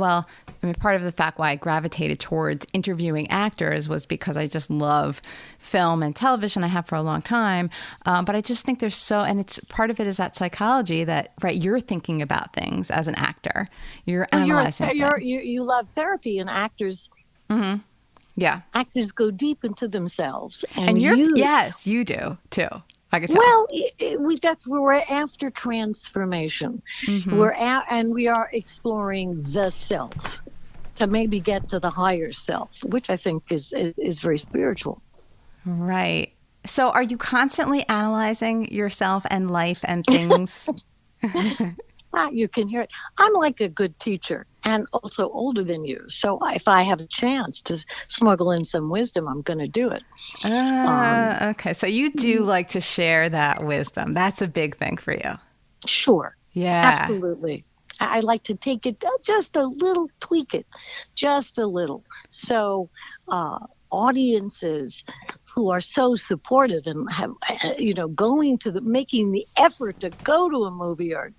part of the fact why I gravitated towards interviewing actors was because I just love film and television. I have for a long time. But I just think and it's part of it is that psychology that, right, you're thinking about things as an actor. You're analyzing you love therapy, and actors. Mm-hmm. Yeah. Actors go deep into themselves. And yes, you do too. I can tell. Well, we're after transformation. Mm-hmm. We are exploring the self to maybe get to the higher self, which I think is very spiritual. Right. So are you constantly analyzing yourself and life and things? You can hear it. I'm like a good teacher and also older than you. So if I have a chance to smuggle in some wisdom, I'm going to do it. Okay. So you do like to share that wisdom. That's a big thing for you. Sure. Yeah. Absolutely. I like to take it just a little, tweak it just a little. So audiences who are so supportive and have, making the effort to go to a movie or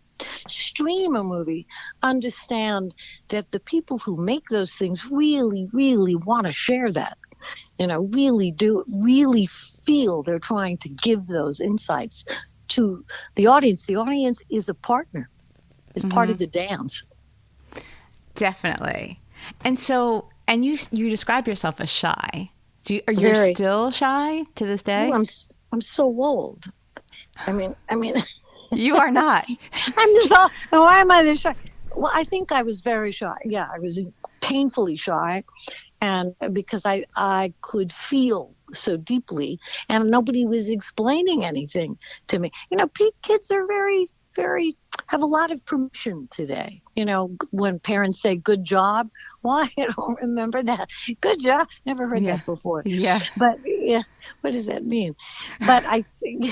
stream a movie, understand that the people who make those things really, really want to share that, really feel they're trying to give those insights to the audience. The audience is a partner, is part of the dance. Definitely. And so, and you describe yourself as shy. You're still shy to this day? Well, I'm so old. I mean, you are not. I'm just why am I this shy? Well, I think I was very shy. Yeah, I was painfully shy, and because I could feel so deeply, and nobody was explaining anything to me. Kids are very, very have a lot of permission today. When parents say "good job," well, I don't remember that. Good job. Never heard that before. Yeah. But yeah, what does that mean? But I think.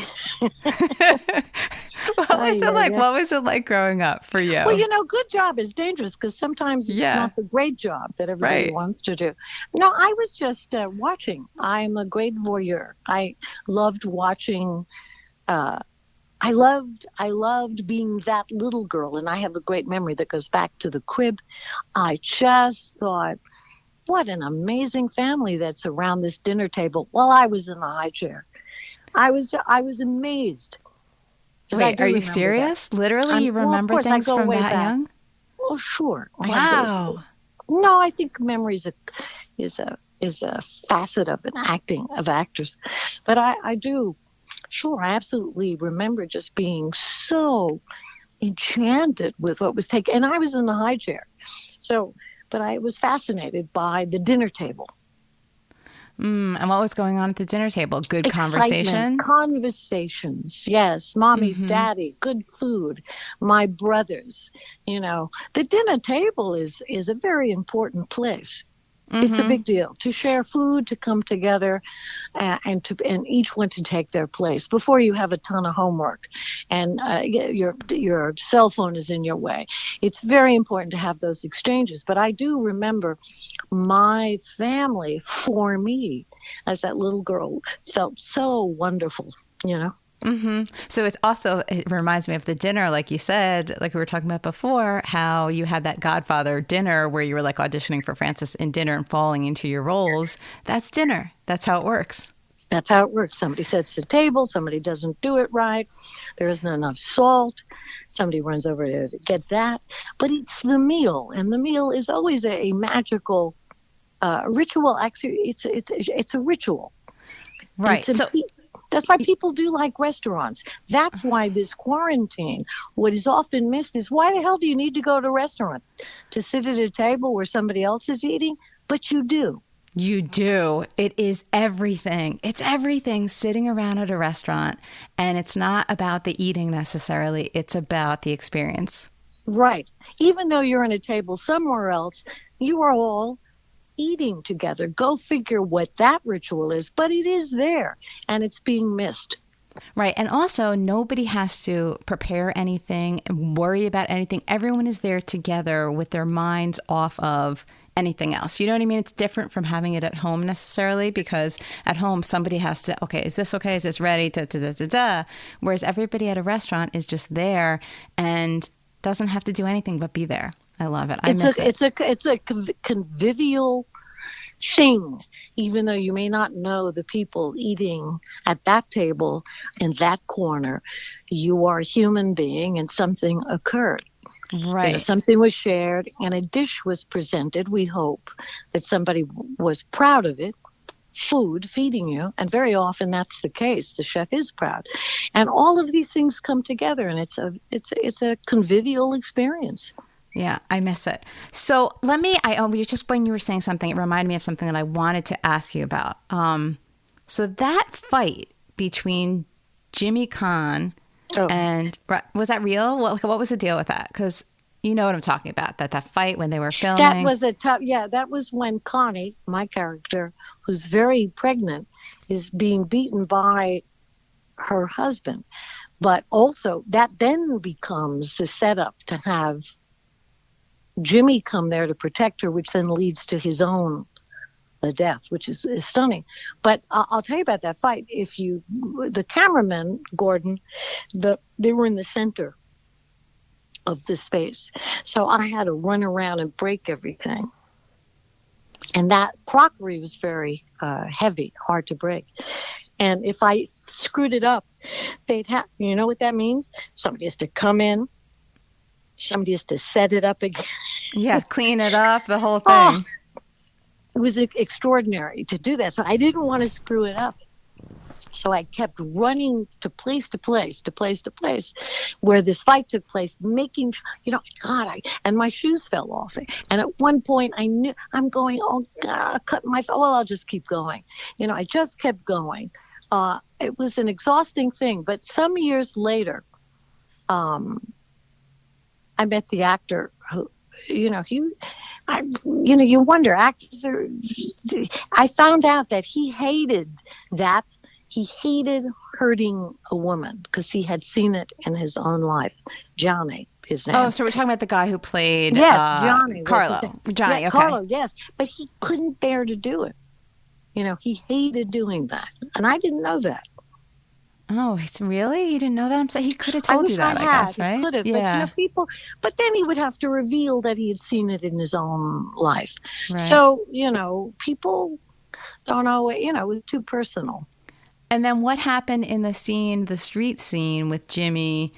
What was it like? What was it like growing up for you? Well, good job is dangerous because sometimes it's not the great job that everybody wants to do. No, I was just watching. I'm a great voyeur. I loved watching. I loved being that little girl, and I have a great memory that goes back to the crib. I just thought, what an amazing family that's around this dinner table while I was in the high chair. I was amazed. Wait, are you serious? That. Literally, you remember things from that young? Oh, sure. Wow. No, I think memory is a facet of actors, but I do. Sure, I absolutely remember just being so enchanted with what was taken. And I was in the high chair. But I was fascinated by the dinner table. And what was going on at the dinner table? Good Excitement, conversations. Yes. Mommy, daddy, good food, my brothers. The dinner table is a very important place. It's a big deal to share food, to come together, and each one to take their place before you have a ton of homework and your cell phone is in your way. It's very important to have those exchanges. But I do remember my family, for me, as that little girl, felt so wonderful, So it reminds me of the dinner, like you said, like we were talking about before, how you had that Godfather dinner where you were like auditioning for Francis in dinner and falling into your roles. That's dinner. That's how it works. That's how it works. Somebody sets the table. Somebody doesn't do it right. There isn't enough salt. Somebody runs over to get that. But it's the meal. And the meal is always a magical ritual. Actually, it's a ritual. Right. That's why people do like restaurants. That's why this quarantine, what is often missed is, why the hell do you need to go to a restaurant? To sit at a table where somebody else is eating? But you do. You do. It is everything. It's everything sitting around at a restaurant. And it's not about the eating necessarily. It's about the experience. Right. Even though you're at a table somewhere else, you are all eating together. Go figure what that ritual is, but it is there and it's being missed. Right. And also, nobody has to prepare anything, worry about anything. Everyone is there together with their minds off of anything else. You know what I mean? It's different from having it at home necessarily, because at home, somebody has to, okay, is this okay? Is this ready? Da, da, da, da, da. Whereas everybody at a restaurant is just there and doesn't have to do anything but be there. I love it. I miss it. It's a convivial thing, even though you may not know the people eating at that table in that corner. You are a human being and something occurred. Right. Something was shared and a dish was presented. We hope that somebody was proud of it. Food feeding you, and very often that's the case. The chef is proud, and all of these things come together, and it's a convivial experience. Yeah, I miss it. So when you were saying something, it reminded me of something that I wanted to ask you about. So that fight between Jimmy Caan Oh. And was that real? What was the deal with that? Because you know what I'm talking about, that fight when they were filming. That was that was when Connie, my character, who's very pregnant, is being beaten by her husband. But also that then becomes the setup to have Jimmy come there to protect her, which then leads to his own death, which is stunning. But I'll tell you about that fight. The cameraman, Gordon, they were in the center of the space. So I had to run around and break everything. And that crockery was very heavy, hard to break. And if I screwed it up, they'd have, you know what that means? Somebody has to come in. Somebody has to set it up again. Yeah, clean it up, the whole thing. Oh, it was extraordinary to do that. So I didn't want to screw it up. So I kept running to place where this fight took place, making, and my shoes fell off. And at one point I knew I'm going, oh God, I'll just keep going. I just kept going. It was an exhausting thing, but some years later, I met the actor who, you wonder, actors I found out that he hated hurting a woman because he had seen it in his own life. Johnny, his name. Oh, so we're talking about the guy who played Johnny. Carlo. Johnny, okay. Carlo, yes. But he couldn't bear to do it. He hated doing that. And I didn't know that. Oh, really? You didn't know that? He could have told you that, I guess, right? He could have. Yeah. But then he would have to reveal that he had seen it in his own life. Right. So, people don't know, it was too personal. And then what happened in the street scene with Jimmy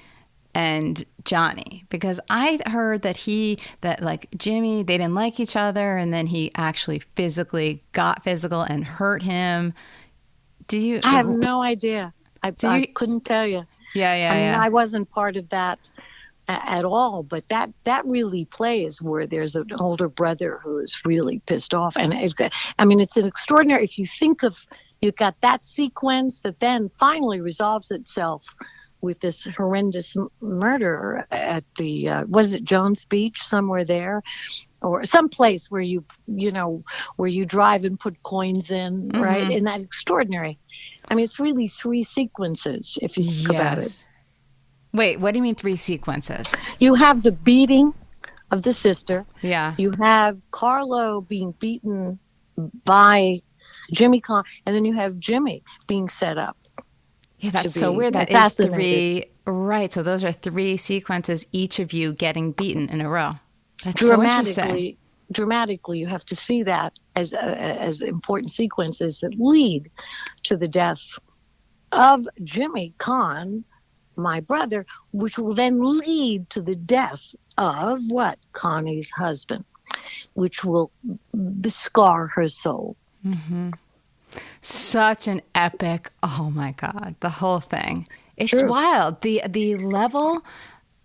and Johnny? Because I heard that Jimmy, they didn't like each other, and then he actually got physical and hurt him. I have no idea. I couldn't tell you. Yeah. I wasn't part of that at all, but that really plays where there's an older brother who is really pissed off. And it's an extraordinary, if you think of, you've got that sequence that then finally resolves itself with this horrendous murder at the, was it Jones Beach, somewhere there? Or some place where where you drive and put coins in, mm-hmm. right? And that extraordinary. It's really 3 sequences, if you think about it. Wait, what do you mean 3 sequences? You have the beating of the sister. Yeah. You have Carlo being beaten by Jimmy Caan, and then you have Jimmy being set up. Yeah, that's so weird. That is 3. Right, so those are 3 sequences, each of you getting beaten in a row. That's so interesting. Dramatically, you have to see that as important sequences that lead to the death of Jimmy Caan, my brother, which will then lead to the death of Connie's husband, which will scar her soul. Mm-hmm. Such an epic, oh my God, the whole thing. It's True. Wild. The level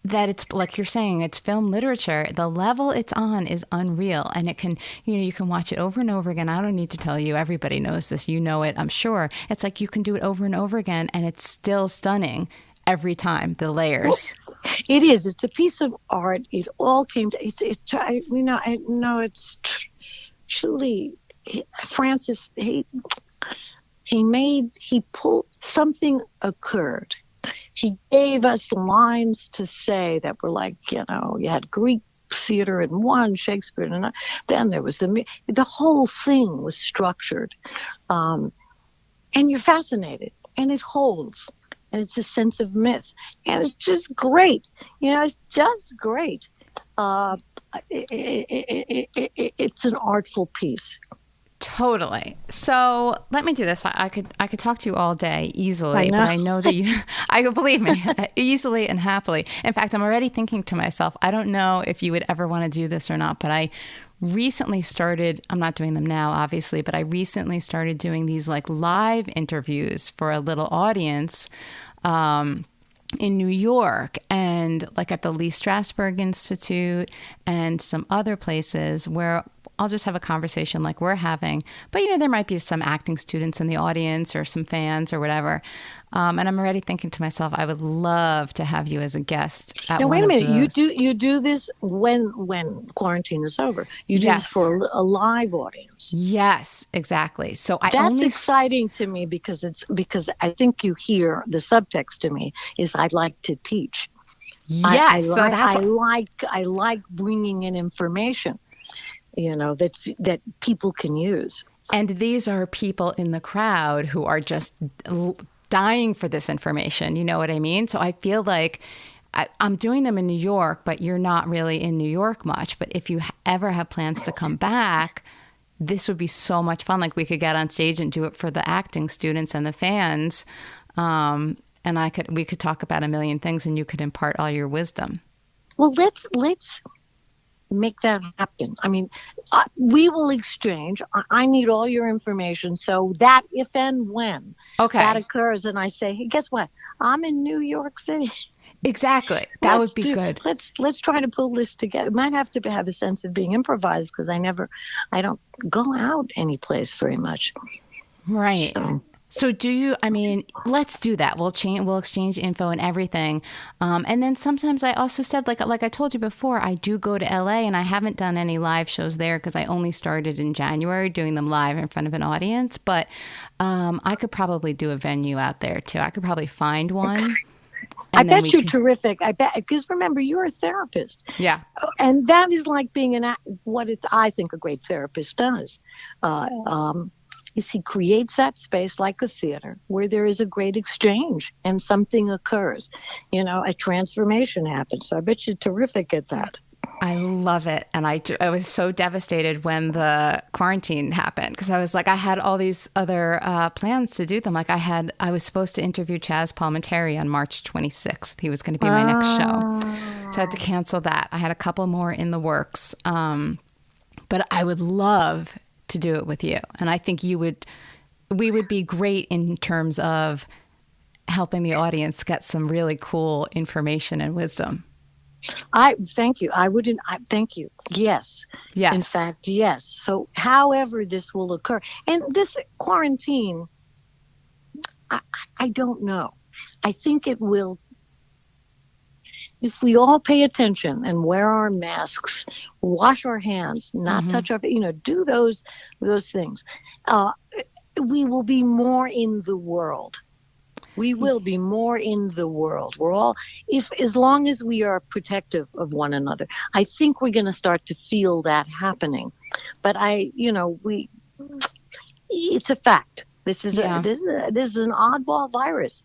that it's, like you're saying, it's film literature. The level it's on is unreal. And it can, you can watch it over and over again. I don't need to tell you. Everybody knows this. You know it, I'm sure. It's like you can do it over and over again, and it's still stunning every time, the layers. Well, it is. It's a piece of art. It all came to, it's truly, Francis, he pulled, something occurred. He gave us lines to say that were like, you had Greek theater in one, Shakespeare in another. Then there was the whole thing was structured. And you're fascinated, and it holds. And it's a sense of myth. And it's just great. It's just great. It's an artful piece. Totally. So let me do this. I could talk to you all day easily, but I know that believe me, easily and happily. In fact, I'm already thinking to myself, I don't know if you would ever want to do this or not, but I recently started, I'm not doing them now, obviously, but I recently started doing these live interviews for a little audience, in New York, and at the Lee Strasberg Institute and some other places where I'll just have a conversation like we're having. But, you know, there might be some acting students in the audience or some fans or whatever. And I'm already thinking to myself, I would love to have you as a guest at Now, one wait a of minute. those. You do this when quarantine is over. You do this Yes. for a live audience. Yes, exactly. So I That's only exciting to me because I think you hear the subtext to me is I like to teach. Yes, so that's I like bringing in information, you know, that people can use. and these are people in the crowd who are just dying for this information. You know what I mean? So I feel like I'm doing them in New York, but you're not really in New York much. But if you ever have plans to come back, this would be so much fun. Like we could get on stage and do it for the acting students and the fans. And we could talk about a million things and you could impart all your wisdom. Well, let's make that happen. I mean, we will exchange. I need all your information so that if and when that occurs and I say, hey, guess what? I'm in New York City. Exactly. That would be good. Let's try to pull this together. It might have to have a sense of being improvised because I don't go out any place very much. Right. So let's do that. We'll exchange info and everything. And then sometimes I also said, like I told you before, I do go to LA and I haven't done any live shows there because I only started in January doing them live in front of an audience. But I could probably do a venue out there too. I could probably find one. I bet you're terrific. I bet, because remember, you're a therapist. Yeah. And that is like being I think a great therapist does. Is he creates that space like a theater where there is a great exchange and something occurs. You know, a transformation happens. So I bet you're terrific at that. I love it. And I was so devastated when the quarantine happened because I was like, I had all these other plans to do them. Like I was supposed to interview Chaz Palminteri on March 26th. He was going to be my next show. So I had to cancel that. I had a couple more in the works. But I would love to do it with you. And I think we would be great in terms of helping the audience get some really cool information and wisdom. I thank you. Thank you. Yes. Yes. In fact, yes. So however this will occur, and this quarantine, I don't know. I think it will, if we all pay attention and wear our masks, wash our hands, not touch our, do those things, we will be more in the world. We will be more in the world. We're all, as long as we are protective of one another, I think we're going to start to feel that happening. But it's a fact. This is an oddball virus.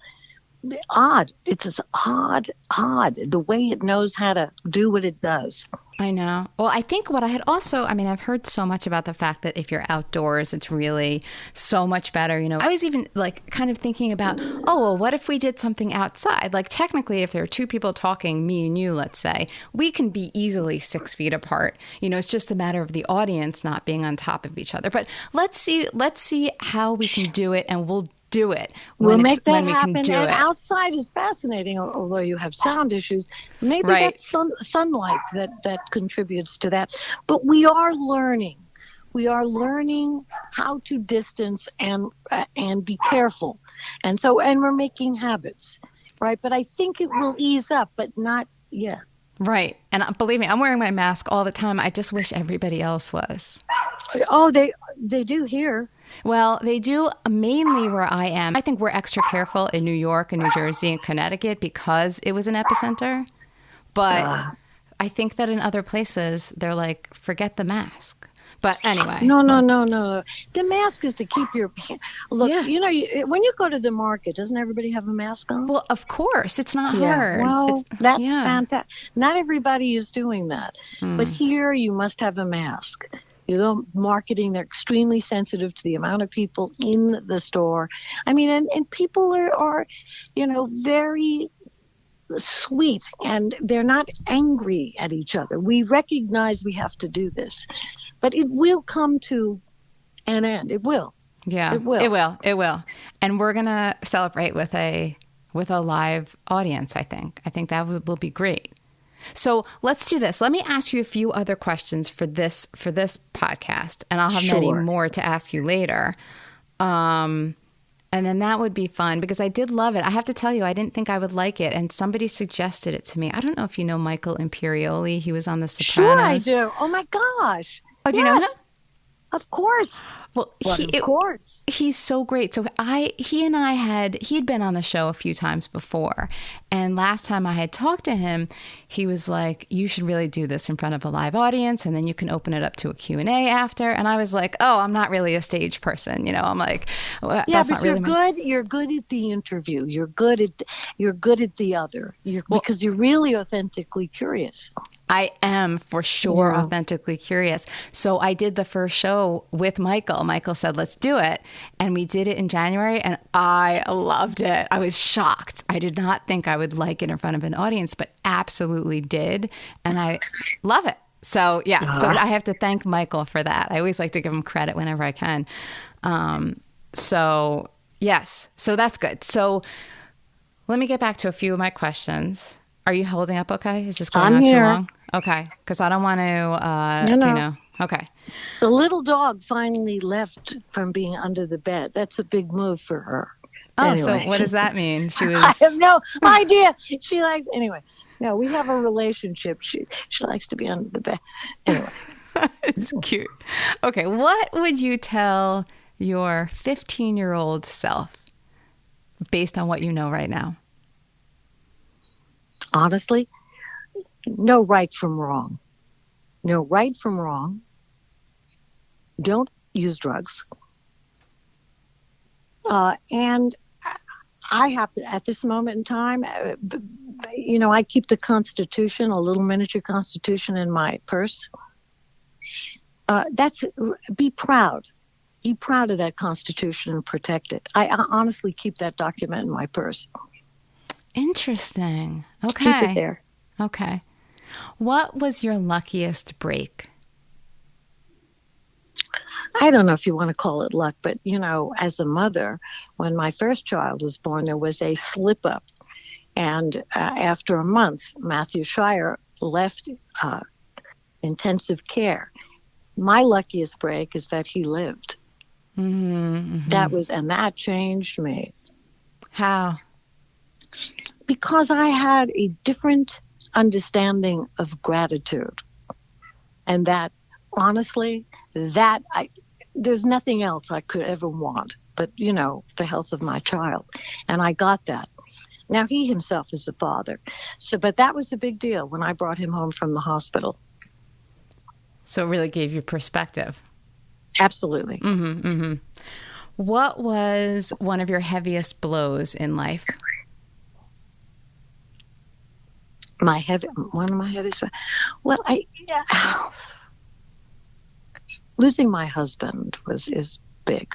Odd. It's just odd, the way it knows how to do what it does. I know. Well, I think what I had also, I've heard so much about the fact that if you're outdoors, it's really so much better. I was even kind of thinking about, what if we did something outside? Like technically, if there are two people talking, me and you, let's say, we can be easily 6 feet apart. It's just a matter of the audience not being on top of each other. But let's see how we can do it, and we'll do it. We'll make that happen. And outside is fascinating, although you have sound issues. Maybe that's sunlight that contributes to that. But we are learning. We are learning how to distance and be careful. And we're making habits, right? But I think it will ease up, but not yet. Right. And believe me, I'm wearing my mask all the time. I just wish everybody else was. Oh, they do here. Well, they do mainly where I am. I think we're extra careful in New York and New Jersey and Connecticut because it was an epicenter. But I think that in other places, they're like, forget the mask. But anyway. No. The mask is to keep your... Look, when you go to the market, doesn't everybody have a mask on? Well, of course. It's not hard. Well, that's fantastic. Not everybody is doing that. But here, you must have a mask. Marketing, they're extremely sensitive to the amount of people in the store. And people are very sweet, and they're not angry at each other. We recognize we have to do this, but it will come to an end. It will. Yeah, it will. And we're going to celebrate with a live audience, I think. I think that will be great. So let's do this. Let me ask you a few other questions for this podcast, and I'll have many Sure. more to ask you later. And then that would be fun because I did love it. I have to tell you, I didn't think I would like it, and somebody suggested it to me. I don't know if you know Michael Imperioli. He was on The Sopranos. Sure, I do. Oh my gosh! Oh, do you know him? Of course. Well, Of course. He's so great. So he had been on the show a few times before. And last time I had talked to him, he was like, you should really do this in front of a live audience. And then you can open it up to a Q&A after. And I was like, oh, I'm not really a stage person. You know, I'm like, well, Yeah, that's but not really you're good at the interview. You're good at the other. Because you're really authentically curious. I am for sure authentically curious. So I did the first show with Michael. Michael said, let's do it. And we did it in January and I loved it. I was shocked. I did not think I would like it in front of an audience, but absolutely did. And I love it. So yeah, so I have to thank Michael for that. I always like to give him credit whenever I can. So yes, so that's good. So let me get back to a few of my questions. Are you holding up okay? Is this going on too long? Okay, because I don't want to, you know. Okay. The little dog finally left from being under the bed. That's a big move for her. Oh, anyway. So what does that mean? She was. I have no idea. She likes, anyway. No, we have a relationship. She likes to be under the bed. Anyway. It's cute. Okay, what would you tell your 15-year-old self based on what you know right now? Honestly, know right from wrong. Know right from wrong. Don't use drugs. And I have to, at this moment in time, you know, I keep the Constitution, a little miniature Constitution in my purse. Be proud. Be proud of that Constitution and protect it. I honestly keep that document in my purse. Interesting. Okay. Keep it there. Okay. What was your luckiest break? I don't know if you want to call it luck, but, you know, as a mother, when my first child was born, there was a slip up. And after a month, Matthew Shire left intensive care. My luckiest break is that he lived. Mm-hmm. That changed me. How? Because I had a different understanding of gratitude. And that, honestly, there's nothing else I could ever want but, you know, the health of my child. And I got that. Now, he himself is a father. But that was a big deal when I brought him home from the hospital. So it really gave you perspective. Absolutely. Mm-hmm, mm-hmm. What was one of your heaviest blows in life? One of my heaviest. Well, losing my husband is big,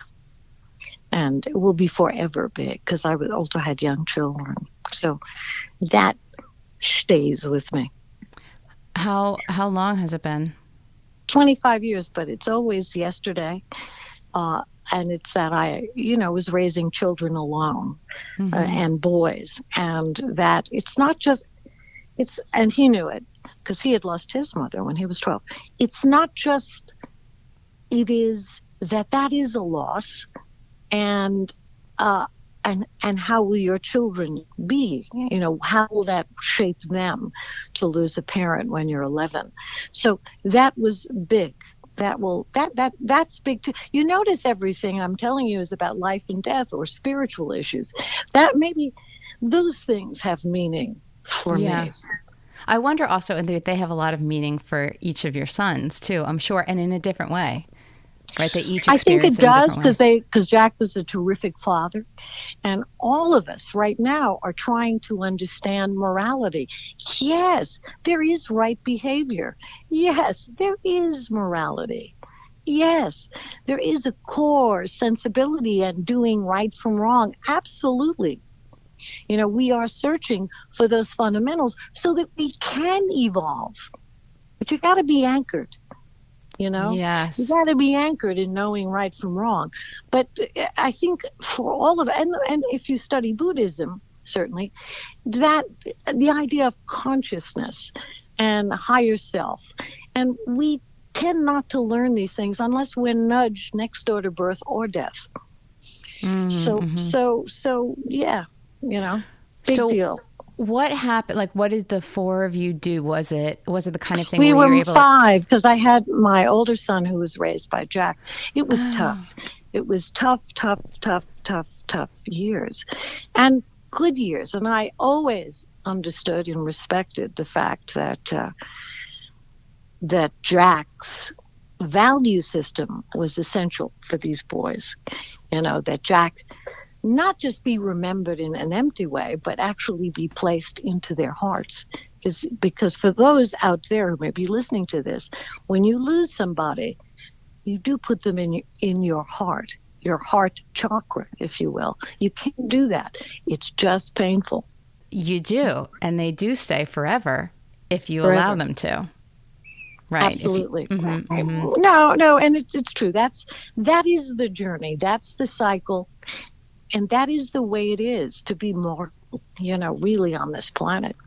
and it will be forever big because I also had young children. So that stays with me. How long has it been? 25 years, but it's always yesterday. And it's that I, you know, was raising children alone, and boys, and that it's not just, and he knew it because he had lost his mother when he was 12. It's not just, it is that is a loss, and how will your children be? You know, how will that shape them to lose a parent when you're 11? So that was big. That's big too. You notice everything I'm telling you is about life and death or spiritual issues. That maybe those things have meaning for me. I wonder also, and they have a lot of meaning for each of your sons too, I'm sure, and in a different way. Right? They each experience it in a different way. I think it does because Jack was a terrific father, and all of us right now are trying to understand morality. Yes, there is right behavior. Yes, there is morality. Yes, there is a core sensibility and doing right from wrong. Absolutely. You know, we are searching for those fundamentals so that we can evolve. But you got to be anchored. You know, yes, you got to be anchored in knowing right from wrong. But I think for all of it, and if you study Buddhism, certainly, that the idea of consciousness and higher self. And we tend not to learn these things unless we're nudged next door to birth or death. So yeah, big deal. What happened? Like, what did the four of you do? Was it the kind of thing we where you were were able five, because I had my older son who was raised by Jack. It was tough. It was tough years, and good years. And I always understood and respected the fact that Jack's value system was essential for these boys. That Jack not just be remembered in an empty way, but actually be placed into their hearts. Because for those out there who may be listening to this, when you lose somebody, you do put them in your heart chakra, if you will. You can't do that. It's just painful. You do, and they do stay forever if you allow them to. Right. Absolutely. No, and it's true. That is the journey. That's the cycle. And that is the way it is to be more, really on this planet.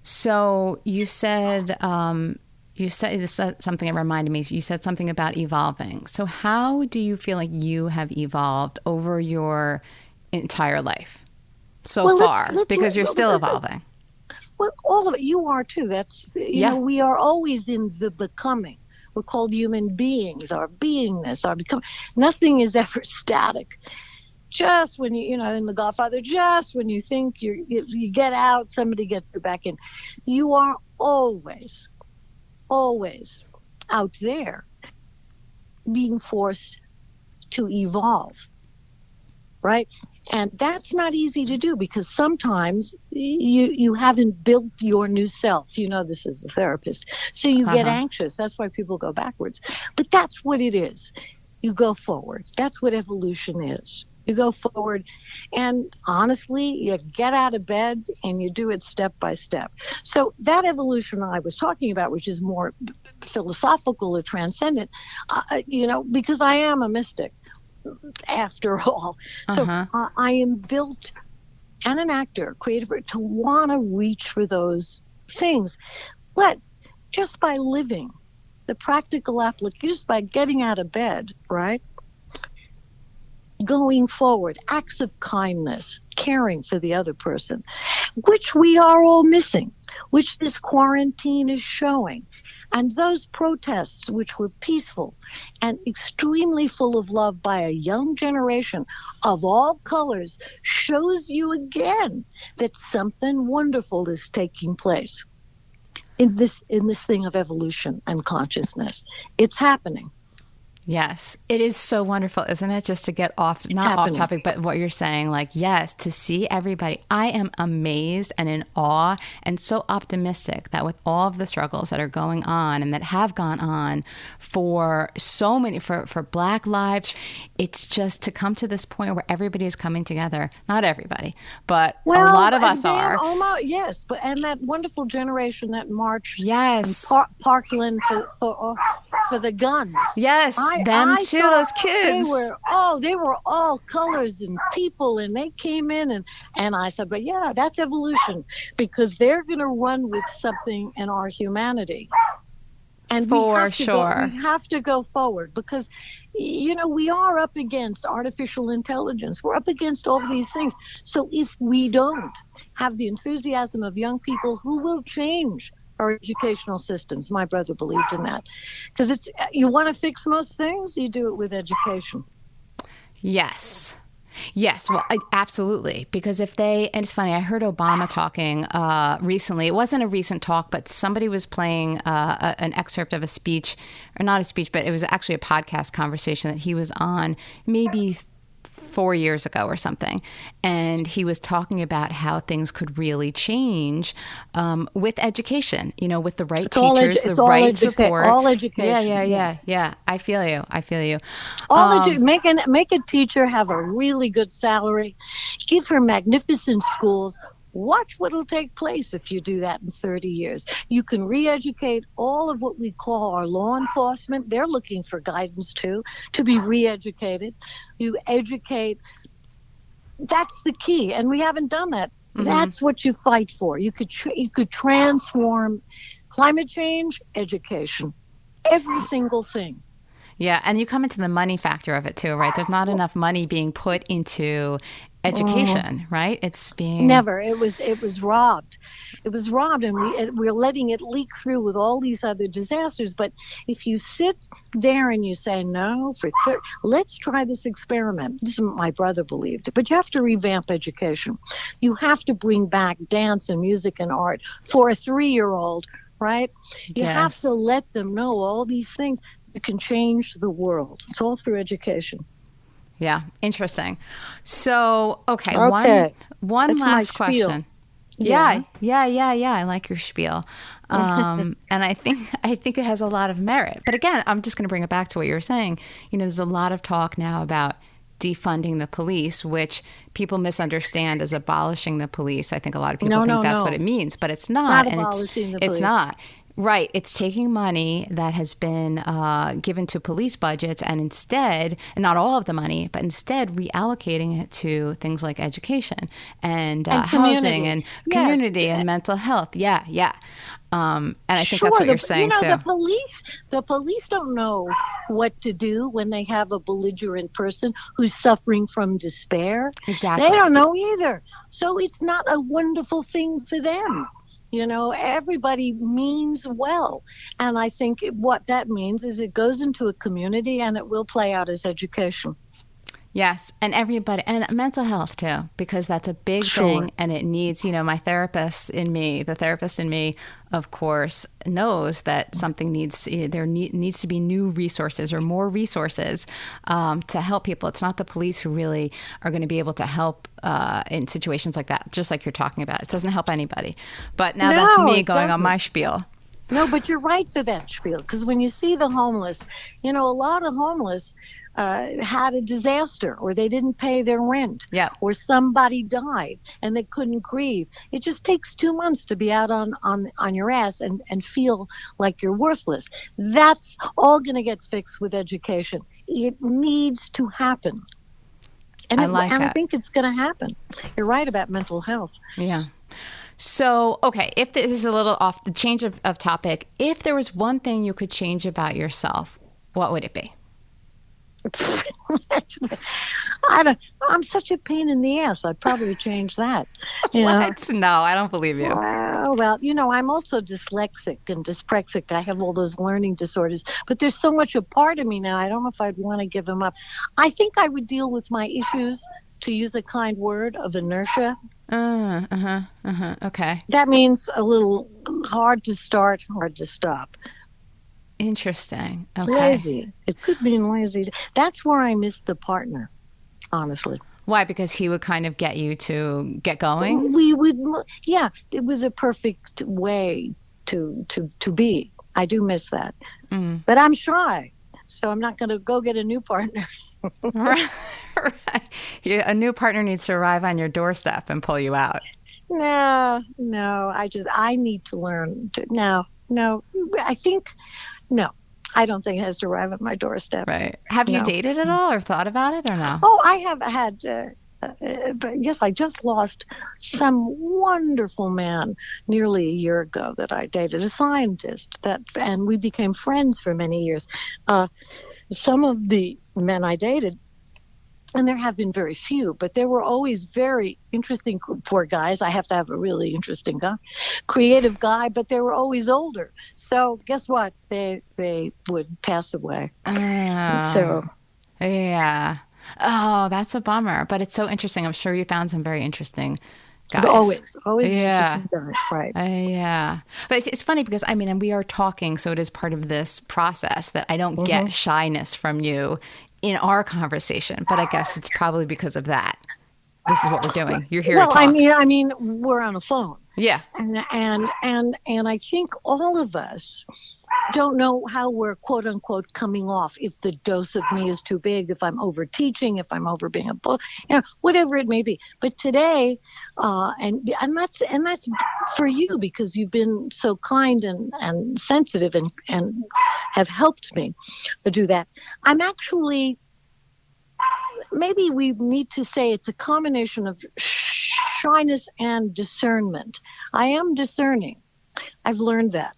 So you said something that reminded me. You said something about evolving. So how do you feel like you have evolved over your entire life so far? Because you're still evolving. Well, all of it. You are too. That's, we are always in the becoming. We're called human beings, our beingness, our becoming. Nothing is ever static. Just when in the Godfather, just when you think you get out, somebody gets you back in. You are always out there being forced to evolve, right? And that's not easy to do, because sometimes you haven't built your new self. This is a therapist. So you get anxious. That's why people go backwards. But that's what it is. You go forward. That's what evolution is. You go forward, and honestly, you get out of bed and you do it step by step. So that evolution I was talking about, which is more philosophical or transcendent, because I am a mystic, after all. So I am built, and an actor, creative, to want to reach for those things. But just by living, the practical application, just by getting out of bed, right? Going forward, acts of kindness, caring for the other person, which we are all missing, which this quarantine is showing. And those protests, which were peaceful and extremely full of love by a young generation of all colors, shows you again that something wonderful is taking place in this thing of evolution and consciousness. It's happening. Yes, it is so wonderful, isn't it? Just to get off topic, but what you're saying, like, yes, to see everybody. I am amazed and in awe and so optimistic that with all of the struggles that are going on and that have gone on for so many, for Black lives, it's just to come to this point where everybody is coming together. Not everybody, but a lot of us are. Almost, yes, and that wonderful generation that marched yes. in Parkland for the guns. Yes. Them too, those kids. They were all colors and people, and they came in and I said, but yeah, that's evolution, because they're going to run with something in our humanity. And we have to go forward, because, we are up against artificial intelligence. We're up against all of these things. So if we don't have the enthusiasm of young people who will change our educational systems. My brother believed in that, because you want to fix most things, you do it with education. Yes. Well, absolutely. Because and it's funny, I heard Obama talking recently. It wasn't a recent talk, but somebody was playing an excerpt of a speech, or not a speech, but it was actually a podcast conversation that he was on maybe 4 years ago or something. And he was talking about how things could really change with education, with the right teachers, the right support. All education. Yeah. I feel you. Make a teacher have a really good salary. Give her magnificent schools. Watch what will take place if you do that in 30 years. You can re-educate all of what we call our law enforcement. They're looking for guidance too, to be re-educated. You educate That's the key, and we haven't done that. Mm-hmm. That's what you fight for. You could transform climate change, education, every single thing. Yeah, and you come into the money factor of it too, right? There's not enough money being put into education, right? It's being never. It was robbed. It was robbed, and we're letting it leak through with all these other disasters. But if you sit there and you say no, let's try this experiment. This is what my brother believed. But you have to revamp education. You have to bring back dance and music and art for a 3-year-old, right? You have to let them know all these things. You can change the world. It's all through education. Yeah, interesting. So, okay. One last question. Yeah. I like your spiel. And I think it has a lot of merit. But again, I'm just going to bring it back to what you were saying. There's a lot of talk now about defunding the police, which people misunderstand as abolishing the police. I think a lot of people think that's what it means, but it's not. And it's not. Right. It's taking money that has been given to police budgets and instead, and not all of the money, but instead reallocating it to things like education and housing and community and mental health. Yeah. And I think that's what you're saying too. The police don't know what to do when they have a belligerent person who's suffering from despair. Exactly. They don't know either. So it's not a wonderful thing for them. Everybody means well. And I think what that means is it goes into a community and it will play out as education. Yes. And everybody, and mental health too, because that's a big thing. And it needs, the therapist in me, of course, knows that something needs to be new resources or more resources to help people. It's not the police who really are going to be able to help in situations like that, just like you're talking about. It doesn't help anybody. But now that's me going on my spiel. No, but you're right for that spiel, because when you see the homeless, a lot of homeless had a disaster, or they didn't pay their rent, or somebody died and they couldn't grieve. It just takes 2 months to be out on your ass and feel like you're worthless. That's all going to get fixed with education. It needs to happen. And I think it's going to happen. You're right about mental health. Yeah. So, okay, if this is a little off the change of topic, if there was one thing you could change about yourself, what would it be? I'm such a pain in the ass. I'd probably change that. What? No, I don't believe you. Well, I'm also dyslexic and dyspraxic. I have all those learning disorders. But there's so much a part of me now. I don't know if I'd want to give them up. I think I would deal with my issues, to use a kind word, of inertia. Okay. That means a little hard to start, hard to stop. Interesting. Okay. Lazy. It could mean lazy. That's where I missed the partner, honestly. Why? Because he would kind of get you to get going? It was a perfect way to be. I do miss that. But I'm shy, so I'm not going to go get a new partner. Right. Yeah, a new partner needs to arrive on your doorstep and pull you out. No, I need to learn to, no, I don't think it has to arrive at my doorstep. Right. Have you dated at all or thought about it or no? Oh, I have had, but yes, I just lost some wonderful man nearly a year ago that I dated, a scientist, and we became friends for many years. Some of the men I dated, and there have been very few, but they were always very interesting, poor guys. I have to have a really interesting guy, creative guy, but they were always older. So guess what? They would pass away. So. Yeah. Oh, that's a bummer, but it's so interesting. I'm sure you found some very interesting guys. Always. Yeah. Right. Yeah. But it's funny because, and we are talking, so it is part of this process that I don't get shyness from you in our conversation, but I guess it's probably because of that. This is what we're doing. You're here to talk. I mean, we're on a phone. Yeah. And I think all of us don't know how we're quote unquote coming off, if the dose of me is too big, if I'm over teaching, if I'm over being a book, whatever it may be. But today, and that's for you, because you've been so kind and sensitive and have helped me do that. I'm actually maybe we need to say it's a combination of shyness and discernment. I am discerning. I've learned that,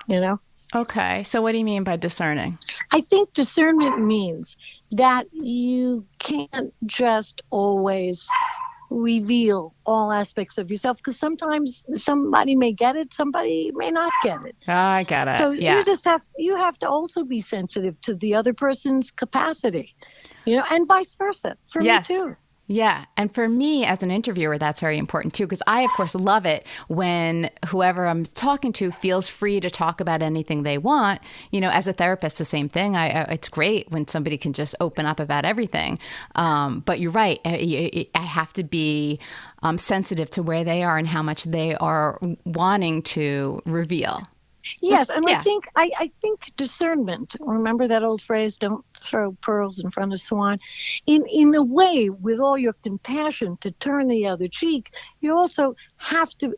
you know. Okay. So what do you mean by discerning? I think discernment means that you can't just always reveal all aspects of yourself, because sometimes somebody may get it, somebody may not get it. I get it. So Yeah. you have to also be sensitive to the other person's capacity, you know, and vice versa for me too. Yeah. And for me as an interviewer, that's very important too, because I, of course, love it when whoever I'm talking to feels free to talk about anything they want. You know, as a therapist, the same thing. It's great when somebody can just open up about everything. But you're right. I have to be sensitive to where they are and how much they are wanting to reveal. Yes, and I think discernment, remember that old phrase, don't throw pearls in front of swine, in a way, with all your compassion to turn the other cheek, you also have to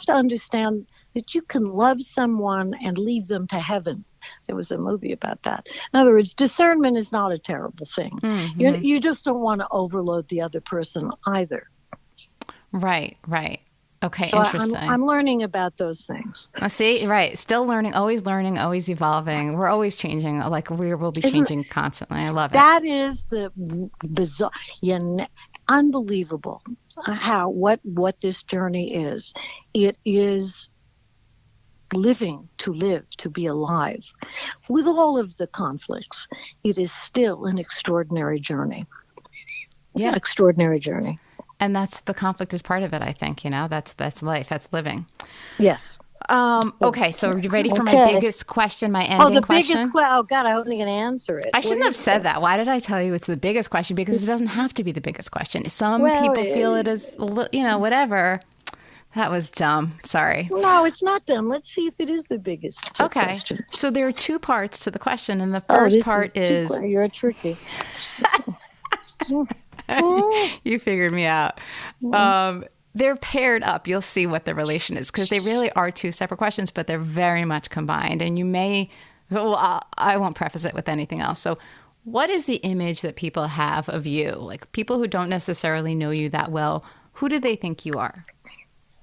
understand that you can love someone and lead them to heaven. There was a movie about that. In other words, discernment is not a terrible thing. Mm-hmm. You just don't want to overload the other person either. Right. Okay, so interesting. I'm learning about those things. See, right. Still learning, always evolving. We're always changing. Like we will be changing constantly. I love it. That is the bizarre, unbelievable how what this journey is. It is living to live, to be alive. With all of the conflicts, it is still an extraordinary journey. Yeah. Extraordinary journey. And that's the conflict is part of it, I think, you know, that's life, that's living. Yes. Okay. So are you ready for my biggest question, my ending question? Oh, God, I wasn't going to answer it. I shouldn't have said that. Why did I tell you it's the biggest question? Because it doesn't have to be the biggest question. Some people feel it as, you know, whatever. That was dumb. Sorry. No, it's not dumb. Let's see if it is the biggest question. So there are two parts to the question. And the first part is... You're tricky. You figured me out. They're paired up. You'll see what the relation is, because they really are two separate questions, but they're very much combined. And you may, I won't preface it with anything else. So what is the image that people have of you? Like people who don't necessarily know you that well, who do they think you are?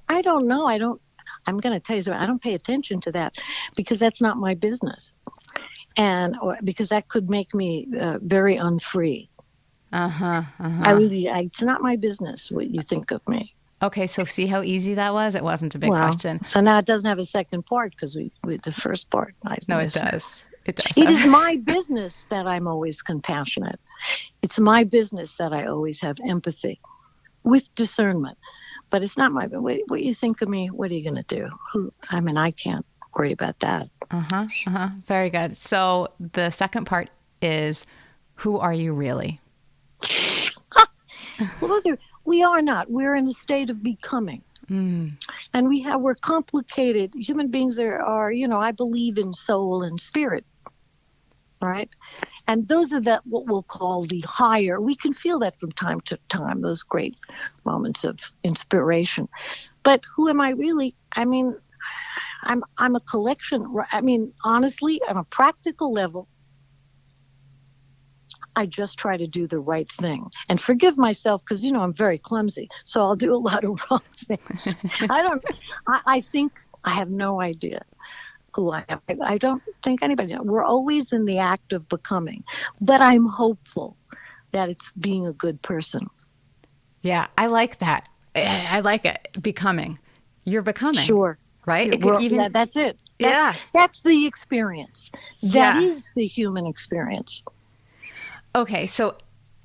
I don't know. I'm going to tell you something. I don't pay attention to that because that's not my business. Because that could make me very unfree. It's not my business what you think of me. Okay, so see how easy that was? It wasn't a big question. So now it doesn't have a second part because with the first part. No, it does. It does. It is my business that I'm always compassionate. It's my business that I always have empathy with discernment. But it's not my, what you think of me, what are you going to do? I can't worry about that. Very good. So the second part is, who are you really? We are not. We're in a state of becoming. And we're complicated. Human beings are, I believe in soul and spirit, right? And those are what we'll call the higher. We can feel that from time to time, those great moments of inspiration. But who am I really? I'm a collection. Honestly, on a practical level, I just try to do the right thing and forgive myself because, I'm very clumsy. So I'll do a lot of wrong things. I think I have no idea who I am. I don't think anybody knows. We're always in the act of becoming. But I'm hopeful that it's being a good person. Yeah, I like that. I like it. Becoming. You're becoming. Sure. Right? That's it. That's the experience. That is the human experience. Okay, so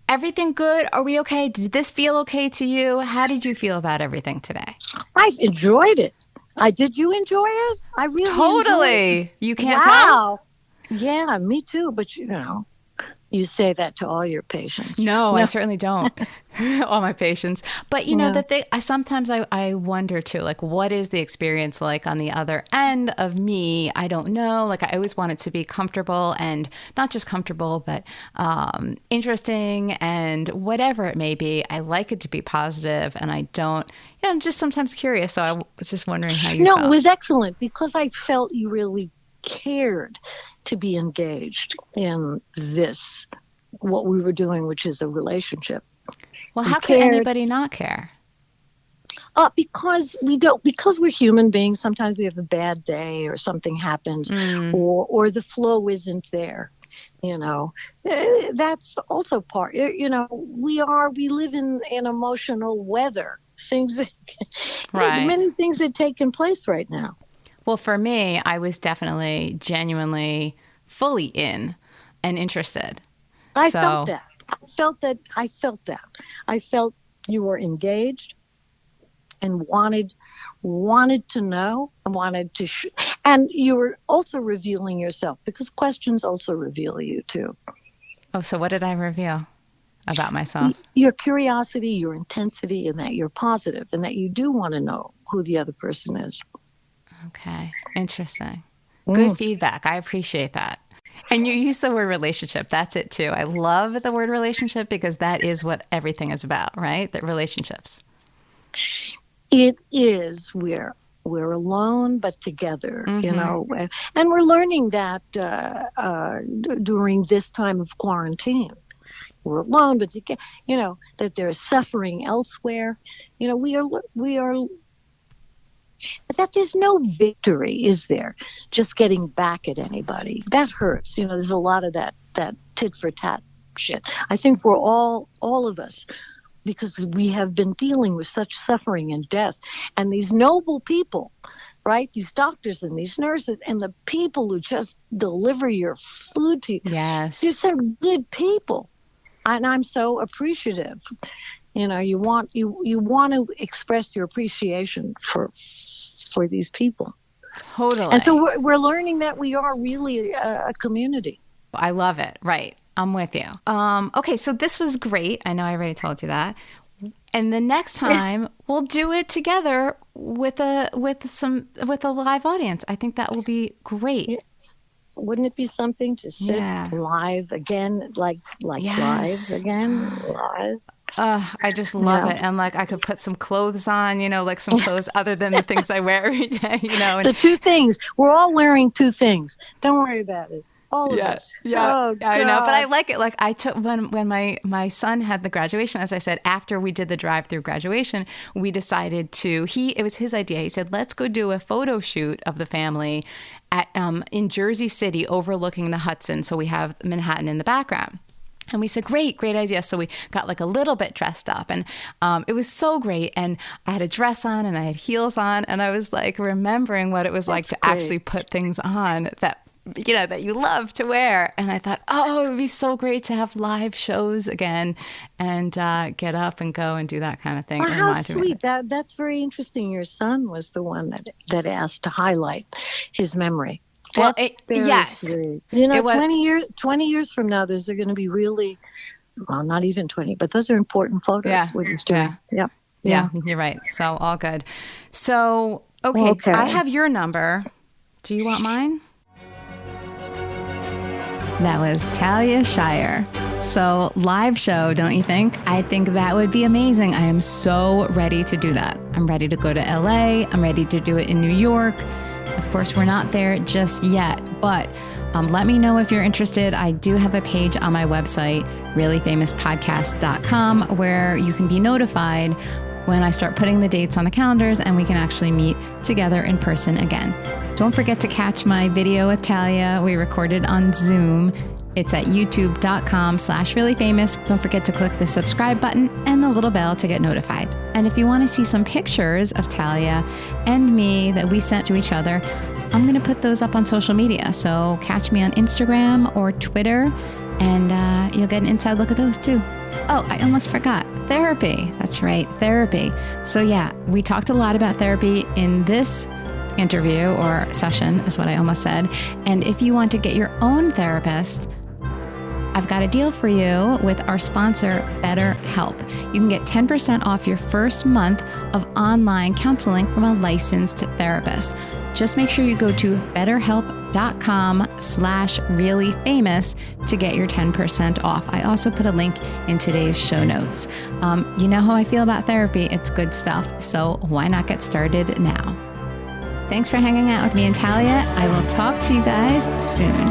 everything good? Are we okay? Did this feel okay to you? How did you feel about everything today? I enjoyed it. Did you enjoy it? I really totally. Enjoyed it. You can't tell? Yeah, me too. But you say that to all your patients. No, I certainly don't. All my patients. But sometimes I wonder too, like, what is the experience like on the other end of me? I don't know. Like, I always want it to be comfortable, and not just comfortable, but interesting and whatever it may be. I like it to be positive, and I don't, I'm just sometimes curious. So I was just wondering how you felt. No, it was excellent because I felt you really cared to be engaged in this what we were doing, which is a relationship. Well, We how could cared. anybody not care? Because we're human beings. Sometimes we have a bad day or something happens, or the flow isn't there. That's also part. We live in emotional weather. Things, Right. many things have taken place right now. Well, for me, I was definitely, genuinely, fully in and interested. I felt that. I felt you were engaged and wanted to know, wanted to, and you were also revealing yourself, because questions also reveal you too. Oh, so what did I reveal about myself? Your curiosity, your intensity, and that you're positive, and that you do want to know who the other person is. Okay, interesting. Good feedback. I appreciate that. And you use the word relationship. That's it too. I love the word relationship, because that is what everything is about, right? That relationships. It is. We're alone but together, and we're learning that during this time of quarantine. We're alone but together, that there's suffering elsewhere. We are that there's no victory, is there? Just getting back at anybody. That hurts. There's a lot of that tit for tat shit. I think we're all of us, because we have been dealing with such suffering and death. And these noble people, right? These doctors and these nurses and the people who just deliver your food to you. Yes. They're so good people. And I'm so appreciative. You want to express your appreciation for these people. Totally. And so we're learning that we are really a community. I love it. Right. I'm with you. Okay, so this was great. I know I already told you that. And the next time we'll do it together with a live audience. I think that will be great. Yeah. Wouldn't it be something to sit live again, like Yes. live again? Live. I just love it. And I could put some clothes on, like some clothes other than the things I wear every day, And The two things. We're all wearing two things. Don't worry about it. All of us. Yeah, oh, I know, but I like it. I took when my son had the graduation, as I said, after we did the drive-through graduation, we decided it was his idea. He said, let's go do a photo shoot of the family in Jersey City overlooking the Hudson. So we have Manhattan in the background. And we said, great idea. So we got a little bit dressed up, and it was so great. And I had a dress on and I had heels on, and I was remembering what it was like to actually put things on that you love to wear. And I thought, it would be so great to have live shows again and get up and go and do that kind of thing. Well, how sweet. That's very interesting. Your son was the one that asked to highlight his memory. Well, yes. Sweet. 20 years from now, those are going to be really, well, not even 20, but those are important photos. Yeah. What he's doing. Yeah, you're right. So all good. So, okay. I have your number. Do you want mine? That was Talia Shire. So live show, don't you think? I think that would be amazing. I am so ready to do that. I'm ready to go to LA. I'm ready to do it in New York. Of course, we're not there just yet, but let me know if you're interested. I do have a page on my website, reallyfamouspodcast.com, where you can be notified when I start putting the dates on the calendars and we can actually meet together in person again. Don't forget to catch my video with Talia. We recorded on Zoom. It's at youtube.com/reallyfamous. Don't forget to click the subscribe button and the little bell to get notified. And if you want to see some pictures of Talia and me that we sent to each other, I'm going to put those up on social media. So catch me on Instagram or Twitter, and you'll get an inside look at those too. Oh, I almost forgot. Therapy. That's right, therapy. So yeah, we talked a lot about therapy in this interview, or session is what I almost said. And if you want to get your own therapist, I've got a deal for you with our sponsor, BetterHelp. You can get 10% off your first month of online counseling from a licensed therapist. Just make sure you go to betterhelp.com/reallyfamous to get your 10% off. I also put a link in today's show notes. You know how I feel about therapy. It's good stuff. So why not get started now? Thanks for hanging out with me and Talia. I will talk to you guys soon.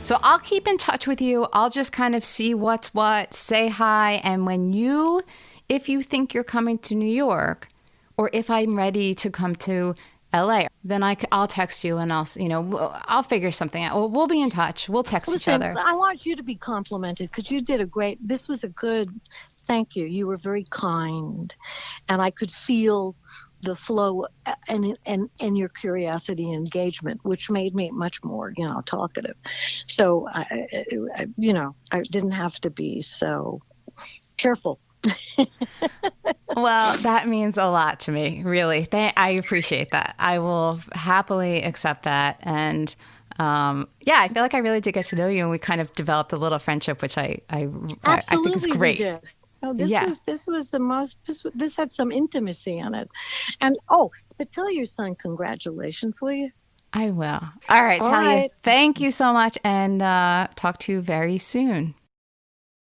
So I'll keep in touch with you. I'll just kind of see what's what, say hi. And if you think you're coming to New York, or if I'm ready to come to LA, then I'll text you and I'll figure something out. We'll be in touch. We'll text each other. I want you to be complimented because you did this was a good, thank you. You were very kind, and I could feel the flow and your curiosity and engagement, which made me much more, talkative. So, I didn't have to be so careful. Well, that means a lot to me, really. I appreciate that. I will happily accept that. And I feel like I really did get to know you, and we kind of developed a little friendship, which I think is great. We did. Oh, this was the most. This had some intimacy in it, and but tell your son congratulations, will you? I will. All right, Talia. Thank you so much, and talk to you very soon.